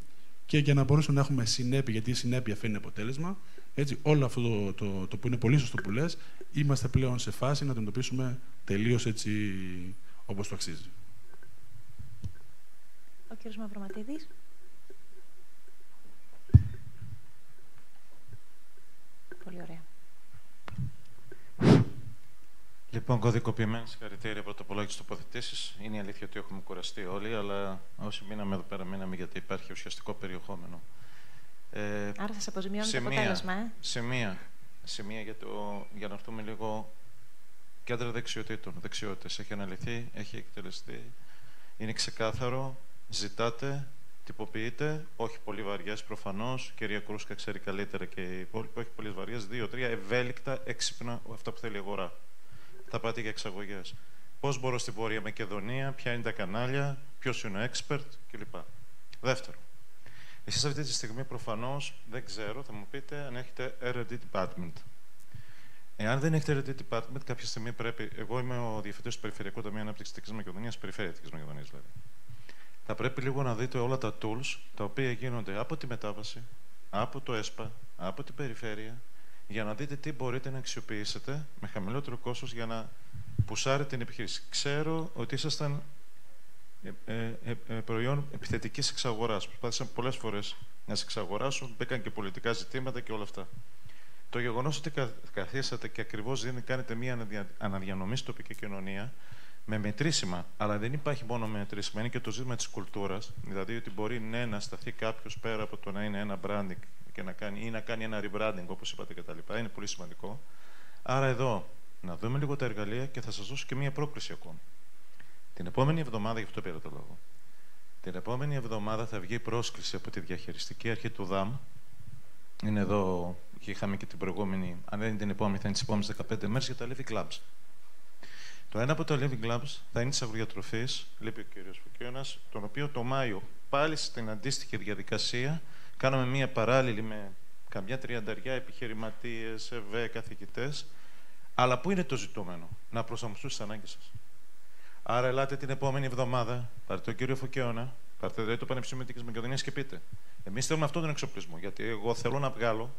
[SPEAKER 3] Και για να μπορέσουμε να έχουμε συνέπεια, γιατί η συνέπεια φέρνει αποτέλεσμα. Έτσι, όλο αυτό το που είναι πολύ σωστό που λες, είμαστε πλέον σε φάση να αντιμετωπίσουμε τελείως έτσι όπως το αξίζει.
[SPEAKER 1] Ο κύριος Μαυροματίδης. Πολύ ωραία.
[SPEAKER 9] Λοιπόν, κωδικοποιημένες συγχαρητήρια πρώτα απ' όλα για τις τοποθετήσεις. Είναι η αλήθεια ότι έχουμε κουραστεί όλοι, αλλά όσοι μείναμε εδώ πέρα, μείναμε γιατί υπάρχει ουσιαστικό περιεχόμενο.
[SPEAKER 1] Άρα σας αποζημιώνει το αποτέλεσμα,
[SPEAKER 9] Σημεία για να έρθουμε λίγο. Κέντρα δεξιοτήτων, δεξιότητες. Έχει αναλυθεί, έχει εκτελεστεί. Είναι ξεκάθαρο, ζητάτε, τυποποιείτε, όχι πολύ βαριές προφανώς. Η κυρία Κρούσκα ξέρει καλύτερα και οι υπόλοιποι, όχι πολύ βαριές. 2-3 ευέλικτα, έξυπνα, αυτά που θέλει η αγορά. Θα πάτε για εξαγωγές. Πώς μπορώ στην Βόρεια Μακεδονία, ποια είναι τα κανάλια, ποιος είναι ο expert κλπ. Δεύτερο. Εσείς αυτή τη στιγμή προφανώς δεν ξέρω, θα μου πείτε αν έχετε R&D department. Εάν δεν έχετε R&D department, κάποια στιγμή πρέπει. Εγώ είμαι ο διευθυντής του Περιφερειακού Ταμείου Ανάπτυξης της Μακεδονίας, περιφέρεια της Μακεδονίας δηλαδή. Θα πρέπει λίγο να δείτε όλα τα tools τα οποία γίνονται από τη μετάβαση, από το ΕΣΠΑ, από την περιφέρεια, για να δείτε τι μπορείτε να αξιοποιήσετε με χαμηλότερο κόστος για να πουσάρετε την επιχείρηση. Ξέρω ότι ήσασταν προϊόν επιθετικής εξαγοράς. Προσπάθησαν πολλές φορές να σε εξαγοράσουν, μπήκαν και πολιτικά ζητήματα και όλα αυτά. Το γεγονός ότι καθίσατε και ακριβώς κάνετε μία αναδιανομή στην τοπική κοινωνία με μετρήσιμα, αλλά δεν υπάρχει μόνο με μετρήσιμα, είναι και το ζήτημα της κουλτούρας. Δηλαδή ότι μπορεί να σταθεί κάποιος πέρα από το να είναι ένα branding και να κάνει ένα rebranding, όπως είπατε κτλ. Είναι πολύ σημαντικό. Άρα εδώ να δούμε λίγο τα εργαλεία και θα σας δώσω και μία πρόκληση ακόμα. Την επόμενη εβδομάδα, γι' αυτό πήρα το λόγο. Την επόμενη εβδομάδα θα βγει πρόσκληση από τη διαχειριστική αρχή του ΔΑΜ. Είναι εδώ, και είχαμε και την προηγούμενη, αν δεν είναι την επόμενη, θα είναι τις επόμενες 15 μέρες για τα Living Labs. Το ένα από τα Living Labs θα είναι της αγροδιατροφής, λείπει ο κ. Φωκίωνας, τον οποίο το Μάιο πάλι στην αντίστοιχη διαδικασία κάναμε μία παράλληλη με καμιά 30 επιχειρηματίες, ΕΒ, καθηγητές. Αλλά πού είναι το ζητούμενο? Να προσαρμοστούν στις ανάγκες σας. Άρα, ελάτε την επόμενη εβδομάδα, πάρτε τον κύριο Φωκίωνα, πάρτε δηλαδή το Πανεπιστήμιο της Μακεδονίας και πείτε: εμείς θέλουμε αυτόν τον εξοπλισμό. Γιατί εγώ θέλω να βγάλω,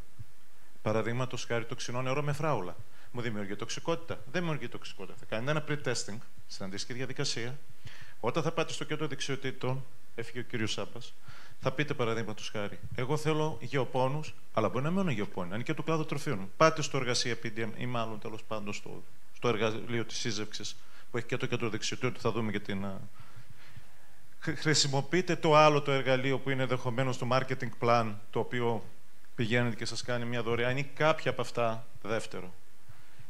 [SPEAKER 9] παραδείγματος χάρη, το ξινό νερό με φράουλα. Μου δημιουργεί τοξικότητα. Δεν δημιουργεί τοξικότητα. Θα κάνετε ένα pre-testing στην αντίστοιχη διαδικασία. Όταν θα πάτε στο κέντρο δεξιοτήτων, έφυγε ο κύριος Σάμπας, θα πείτε παραδείγματος χάρη: εγώ θέλω γεωπόνους, αλλά μπορεί να μην είναι γεωπόνοι, είναι και του κλάδου τροφίων. Πάτε στο εργασία PDM ή μάλλον τέλος πάντων στο εργαλείο της σύζευξης που έχει και το κέντρο δεξιοτήτων, θα δούμε και την. Χρησιμοποιείτε το άλλο το εργαλείο που είναι ενδεχομένως το marketing plan, το οποίο πηγαίνετε και σας κάνει μια δωρεάν ή κάποια από αυτά. Δεύτερο.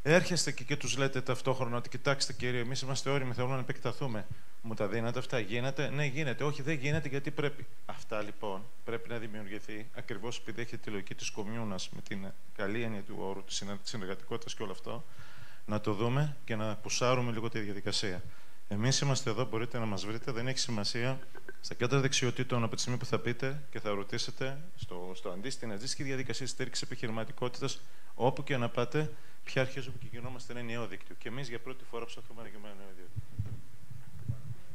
[SPEAKER 9] Έρχεστε και τους λέτε ταυτόχρονα ότι κοιτάξτε κύριε, εμείς είμαστε όριμοι, θέλουμε να επεκταθούμε. Μου τα δίνετε αυτά, γίνεται? Ναι, γίνεται. Όχι, δεν γίνεται γιατί πρέπει. Αυτά λοιπόν πρέπει να δημιουργηθεί ακριβώς επειδή έχει τη λογική της κομιούνας με την καλή έννοια του όρου, της συνεργατικότητας και όλο αυτό. Να το δούμε και να πουσάρουμε λίγο τη διαδικασία. Εμείς είμαστε εδώ, μπορείτε να μας βρείτε, δεν έχει σημασία. Στα κέντρα δεξιοτήτων, από τη στιγμή που θα πείτε και θα ρωτήσετε στην αντίστοιχη διαδικασία στήριξης επιχειρηματικότητας, όπου και να πάτε, πια αρχίζουμε και γινόμαστε ένα νέο δίκτυο. Και εμείς για πρώτη φορά ψάχνουμε να γίνουμε ένα νέο δίκτυο.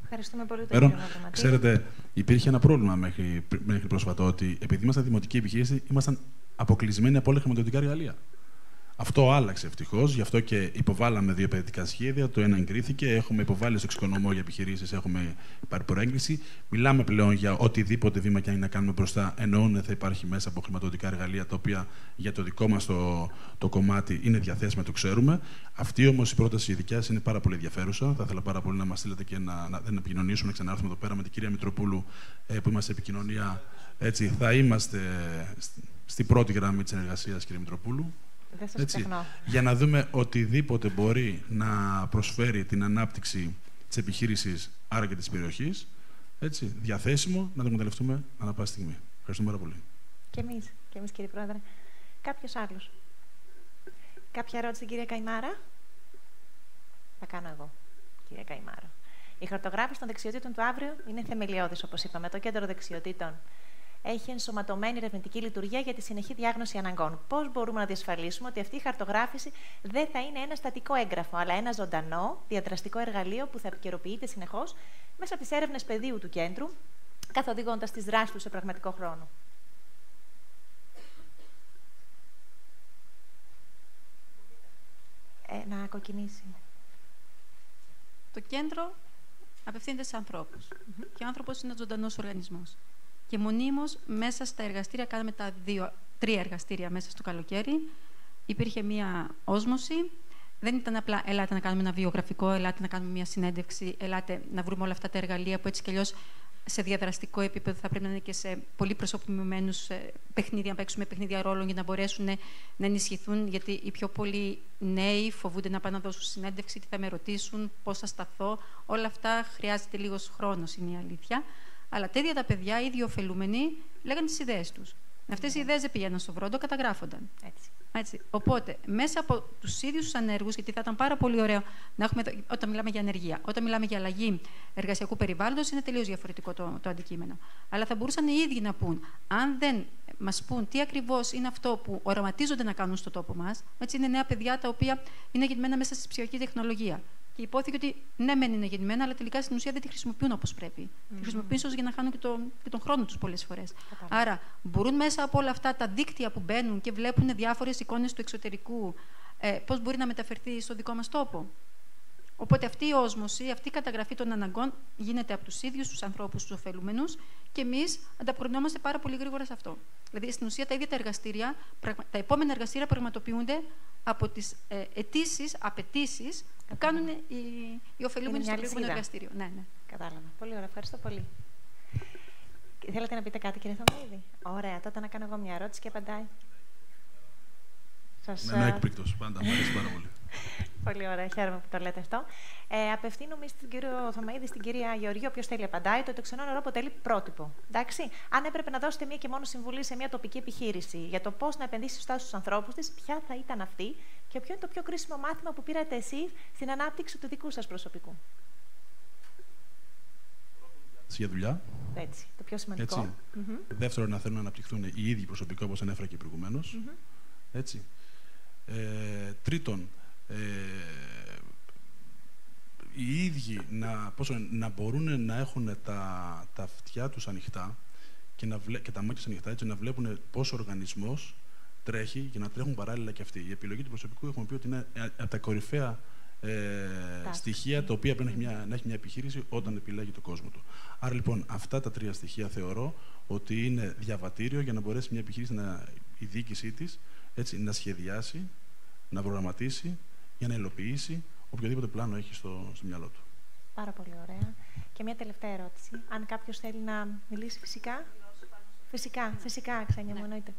[SPEAKER 1] Ευχαριστούμε πολύ τον κύριο Μαυροματίδη.
[SPEAKER 3] Ξέρετε, υπήρχε ένα πρόβλημα μέχρι πρόσφατα ότι επειδή ήμασταν δημοτική επιχείρηση, ήμασταν αποκλεισμένοι από όλα τα χρηματοδοτικά εργαλεία. Αυτό άλλαξε ευτυχώς, γι' αυτό και υποβάλαμε 2 επενδυτικά σχέδια. Το ένα εγκρίθηκε, έχουμε υποβάλει στο εξοικονομώ για επιχειρήσεις, έχουμε πάρει προέγκριση. Μιλάμε πλέον για οτιδήποτε βήμα και αν είναι να κάνουμε μπροστά, εννοούν θα υπάρχει μέσα από χρηματοδοτικά εργαλεία, τα οποία για το δικό μας το κομμάτι είναι διαθέσιμα, το ξέρουμε. Αυτή όμως η πρόταση δικιά σας είναι πάρα πολύ ενδιαφέρουσα. Θα ήθελα πάρα πολύ να μας στείλετε και να επικοινωνήσουμε, να ξανάρθουμε εδώ πέρα με την κυρία Μητροπούλου, που είμαστε σε επικοινωνία. Έτσι, θα είμαστε στην πρώτη γραμμή της συνεργασίας, κύριε Μητροπούλου. Έτσι, για να δούμε οτιδήποτε μπορεί να προσφέρει την ανάπτυξη της επιχείρησης, άρα και της περιοχής, έτσι, διαθέσιμο, να το εκμεταλλευτούμε ανά πάση στιγμή. Ευχαριστούμε πάρα πολύ.
[SPEAKER 1] Και εμείς κύριε Πρόεδρε. Κάποιος άλλος? Κάποια ερώτηση στην κυρία Καϊμάρα? Θα κάνω εγώ, κυρία Καϊμάρα. Η χαρτογράφηση των δεξιοτήτων του αύριο είναι θεμελιώδης, όπως είπαμε. Το κέντρο δεξιοτήτων έχει ενσωματωμένη ερευνητική λειτουργία για τη συνεχή διάγνωση αναγκών. Πώς μπορούμε να διασφαλίσουμε ότι αυτή η χαρτογράφηση δεν θα είναι ένα στατικό έγγραφο, αλλά ένα ζωντανό, διαδραστικό εργαλείο που θα επικαιροποιείται συνεχώς μέσα από τις έρευνες πεδίου του κέντρου, καθοδηγώντας τις δράσεις του σε πραγματικό χρόνο?
[SPEAKER 10] Να κοκκινήσει. Το κέντρο
[SPEAKER 2] απευθύνεται σε ανθρώπους. Και ο άνθρωπος είναι ένας ζωντανός οργανισμός. Και μονίμως μέσα στα εργαστήρια, κάναμε τα 3 εργαστήρια μέσα στο καλοκαίρι, υπήρχε μία όσμωση. Δεν ήταν απλά ελάτε να κάνουμε ένα βιογραφικό, ελάτε να κάνουμε μία συνέντευξη, ελάτε να βρούμε όλα αυτά τα εργαλεία που έτσι κι αλλιώς σε διαδραστικό επίπεδο θα πρέπει να είναι και σε πολύ προσωποποιημένους παιχνίδια, να παίξουμε παιχνίδια ρόλων για να μπορέσουν να ενισχυθούν. Γιατί οι πιο πολλοί νέοι φοβούνται να πάνε να δώσουν συνέντευξη, τι θα με ρωτήσουν, πώς θα σταθώ. Όλα αυτά χρειάζεται λίγος χρόνος, είναι η αλήθεια. Αλλά τα ίδια τα παιδιά, οι ίδιοι ωφελούμενοι, λέγανε τις ιδέες τους. Αυτές οι ιδέες δεν πήγαιναν στο βρόντο, καταγράφονταν. Έτσι. Οπότε, μέσα από τους ίδιους τους ανέργους, γιατί θα ήταν πάρα πολύ ωραίο να έχουμε, όταν μιλάμε για ανεργία, όταν μιλάμε για αλλαγή εργασιακού περιβάλλοντος, είναι τελείως διαφορετικό το αντικείμενο. Αλλά θα μπορούσαν οι ίδιοι να πούν, αν δεν μας πούν τι ακριβώς είναι αυτό που οραματίζονται να κάνουν στο τόπο μας, έτσι είναι νέα παιδιά τα οποία είναι γεννημένα μέσα στη ψηφιακή τεχνολογία. Και υπόθηκε ότι ναι, μεν είναι γεννημένα, αλλά τελικά στην ουσία δεν τη χρησιμοποιούν όπως πρέπει. Τη χρησιμοποιούν ίσως για να χάνουν και τον χρόνο τους πολλές φορές. Άρα, μπορούν μέσα από όλα αυτά τα δίκτυα που μπαίνουν και βλέπουν διάφορες εικόνες του εξωτερικού, πώς μπορεί να μεταφερθεί στο δικό μας τόπο. Οπότε αυτή η όσμωση, αυτή η καταγραφή των αναγκών γίνεται από τους ίδιους τους ανθρώπους, τους ωφελούμενους, και εμείς ανταποκρινόμαστε πάρα πολύ γρήγορα σε αυτό. Δηλαδή, στην ουσία, τα ίδια τα εργαστήρια, τα επόμενα εργαστήρια πραγματοποιούνται από τις απαιτήσεις που κάνουν οι ωφελούμενοι στο προηγούμενο εργαστήριο. Ναι.
[SPEAKER 1] Κατάλαβα. Πολύ ωραία. Ευχαριστώ πολύ. Θέλετε να πείτε κάτι, κύριε Θωμαίδη? Ωραία. Τότε να κάνω εγώ μια ερώτηση και απαντάει.
[SPEAKER 3] Είμαι έκπληκτος. Πάντα μου αρέσει πάρα πολύ.
[SPEAKER 1] Πολύ ωραία, χαίρομαι που το λέτε αυτό. Απευθύνομαι στον κύριο Θωμαίδη, στην κυρία Γεωργίου, όποιος θέλει απαντάει. Το ξενό νερό αποτελεί πρότυπο. Εντάξει. Αν έπρεπε να δώσετε μία και μόνο συμβουλή σε μια τοπική επιχείρηση για το πώς να επενδύσει σωστά στους ανθρώπους της, ποια θα ήταν αυτή και ποιο είναι το πιο κρίσιμο μάθημα που πήρατε εσείς στην ανάπτυξη του δικού σας προσωπικού?
[SPEAKER 3] Για δουλειά.
[SPEAKER 1] Έτσι, το πιο σημαντικό.
[SPEAKER 3] Δεύτερον, να θέλουν να αναπτυχθούν οι ίδιοι προσωπικά, όπως ανέφερα και προηγουμένως. Έτσι. Τρίτον, οι ίδιοι να μπορούν να έχουν τα αυτιά τους ανοιχτά και τα μάτια ανοιχτά, έτσι να βλέπουν πώς ο οργανισμός τρέχει για να τρέχουν παράλληλα και αυτοί. Η επιλογή του προσωπικού έχουμε πει ότι είναι από τα κορυφαία στοιχεία τα οποία πρέπει να έχει μια επιχείρηση όταν επιλέγει το κόσμο του. Άρα λοιπόν αυτά τα 3 στοιχεία θεωρώ ότι είναι διαβατήριο για να μπορέσει μια επιχείρηση, η διοίκησή της, έτσι, να σχεδιάσει, να προγραμματίσει για να υλοποιήσει οποιοδήποτε πλάνο έχει στο μυαλό του.
[SPEAKER 1] Πάρα πολύ ωραία. Και μια τελευταία ερώτηση. Αν κάποιος θέλει να μιλήσει φυσικά. Φυσικά, Ξένια μου, εννοείται.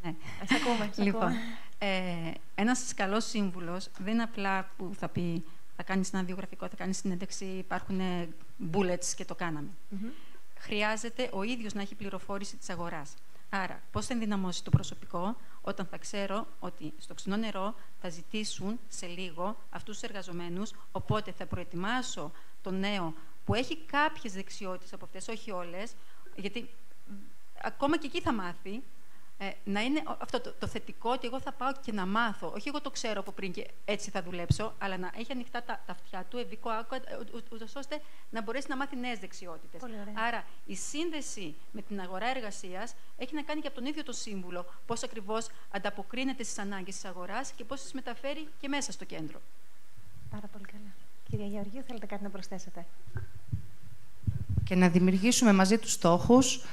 [SPEAKER 2] Ναι.
[SPEAKER 1] Ακούμε.
[SPEAKER 2] Λοιπόν, ένας καλός σύμβουλος δεν είναι απλά που θα πει θα κάνεις ένα βιογραφικό, θα κάνεις συνέντευξη, υπάρχουν bullets και το κάναμε. Χρειάζεται ο ίδιος να έχει πληροφόρηση της αγοράς. Άρα, πώς θα ενδυναμώσει το προσωπικό όταν θα ξέρω ότι στο ξενό νερό θα ζητήσουν σε λίγο αυτούς τους εργαζομένους, οπότε θα προετοιμάσω τον νέο που έχει κάποιες δεξιότητες από αυτές, όχι όλες, γιατί ακόμα και εκεί θα μάθει, να είναι αυτό το θετικό, ότι εγώ θα πάω και να μάθω. Όχι εγώ το ξέρω από πριν και έτσι θα δουλέψω, αλλά να έχει ανοιχτά τα αυτιά του, ευήκο άκουα, ούτως ώστε να μπορέσει να μάθει νέες δεξιότητες. Άρα, η σύνδεση με την αγορά εργασίας έχει να κάνει και από τον ίδιο το σύμβουλο πώς ακριβώς ανταποκρίνεται στις ανάγκες της αγοράς και πώς τις μεταφέρει και μέσα στο κέντρο.
[SPEAKER 1] Πάρα πολύ καλά. Κυρία Γεωργίου, θέλετε κάτι να προσθέσετε?
[SPEAKER 4] Και να δημιουργήσουμε μαζί τους στόχους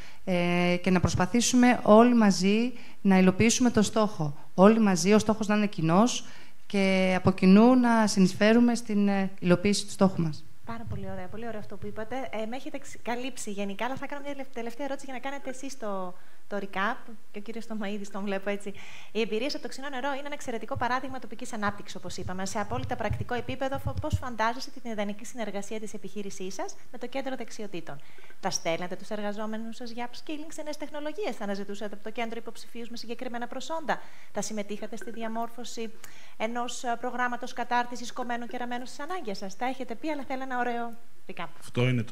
[SPEAKER 4] και να προσπαθήσουμε όλοι μαζί να υλοποιήσουμε το στόχο. Όλοι μαζί, ο στόχος να είναι κοινός και από κοινού να συνεισφέρουμε στην υλοποίηση του στόχου μας.
[SPEAKER 1] Πάρα πολύ ωραία. Πολύ ωραίο αυτό που είπατε. Με έχετε καλύψει γενικά, αλλά θα κάνω μια τελευταία ερώτηση για να κάνετε εσείς το recap. Και ο κύριος Θωμαίδης, τον βλέπω έτσι. Οι εμπειρίες από το ξινό νερό είναι ένα εξαιρετικό παράδειγμα τοπικής ανάπτυξης, όπως είπαμε. Σε απόλυτα πρακτικό επίπεδο, πώς φαντάζεστε την ιδανική συνεργασία της επιχείρησής σας με το κέντρο δεξιοτήτων? Θα στέλνετε τους εργαζόμενους σας για upskilling σε νέες τεχνολογίες? Θα αναζητούσατε από το κέντρο υποψηφίους με συγκεκριμένα προσόντα? Θα συμμετείχατε στη διαμόρφωση ενός προγράμματος κατάρτισης κομμένου και ραμμένου στις ανάγκες σας? Τα έχετε πει, αλλά θέλω ένα ωραίο recap.
[SPEAKER 3] Αυτό είναι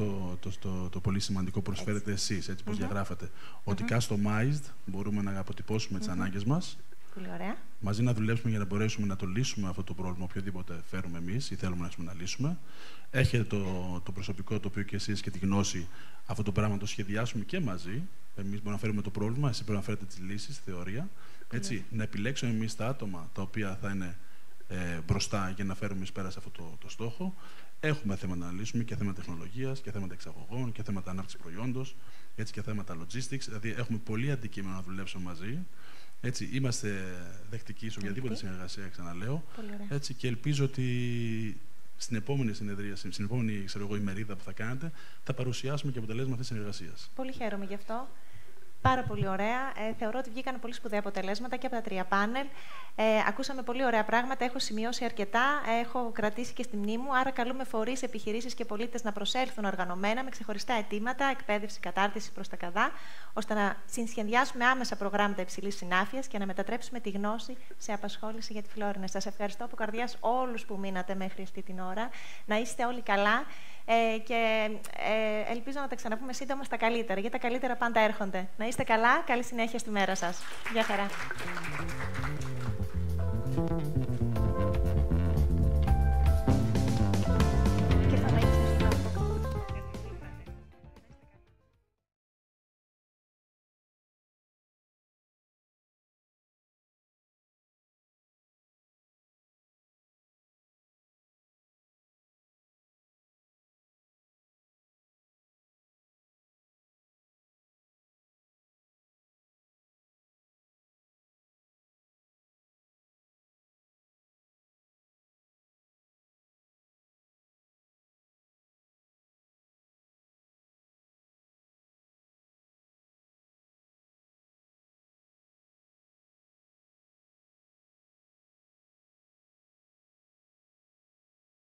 [SPEAKER 3] το πολύ σημαντικό που προσφέρετε εσείς, έτσι πώς διαγράφετε. Ότι customized μπορούμε να αποτυπώσουμε τις ανάγκες μας,
[SPEAKER 1] Πολύ ωραία.
[SPEAKER 3] Μαζί να δουλέψουμε για να μπορέσουμε να το λύσουμε αυτό το πρόβλημα, οποιοδήποτε φέρουμε εμείς ή θέλουμε να λύσουμε. Έχετε το προσωπικό το οποίο και εσείς και τη γνώση αυτό το πράγμα να το σχεδιάσουμε και μαζί. Εμείς μπορούμε να φέρουμε το πρόβλημα, εσείς μπορείτε να φέρετε τις λύσεις, θεωρία. Έτσι, να επιλέξουμε εμείς τα άτομα τα οποία θα είναι μπροστά για να φέρουμε εις πέρα σε αυτό το στόχο. Έχουμε θέματα να λύσουμε και θέματα τεχνολογίας και θέματα εξαγωγών και θέματα ανάπτυξης προϊόντος, έτσι, και θέματα logistics. Δηλαδή, έχουμε πολύ αντικείμενα να δουλέψουμε μαζί. Έτσι, είμαστε δεκτικοί σε οποιαδήποτε συνεργασία, ξαναλέω. Έτσι, και ελπίζω ότι στην επόμενη συνεδρίαση, στην επόμενη ημερίδα που θα κάνετε, θα παρουσιάσουμε και αποτελέσματα αυτής της συνεργασίας.
[SPEAKER 1] Πολύ χαίρομαι γι' αυτό. Πάρα πολύ ωραία. Θεωρώ ότι βγήκαν πολύ σπουδαία αποτελέσματα και από τα 3 πάνελ. Ακούσαμε πολύ ωραία πράγματα. Έχω σημειώσει αρκετά. Έχω κρατήσει και στη μνήμη μου. Άρα, καλούμε φορείς, επιχειρήσεις και πολίτες να προσέλθουν οργανωμένα με ξεχωριστά αιτήματα, εκπαίδευση, κατάρτιση προς τα καδά, ώστε να συνσχεδιάσουμε άμεσα προγράμματα υψηλής συνάφειας και να μετατρέψουμε τη γνώση σε απασχόληση για τη Φλόρινα. Σας ευχαριστώ από καρδιάς όλους που μείνατε μέχρι αυτή την ώρα. Να είστε όλοι καλά. Και ελπίζω να τα ξαναπούμε σύντομα στα καλύτερα, γιατί τα καλύτερα πάντα έρχονται. Να είστε καλά, καλή συνέχεια στη μέρα σας. Γεια χαρά.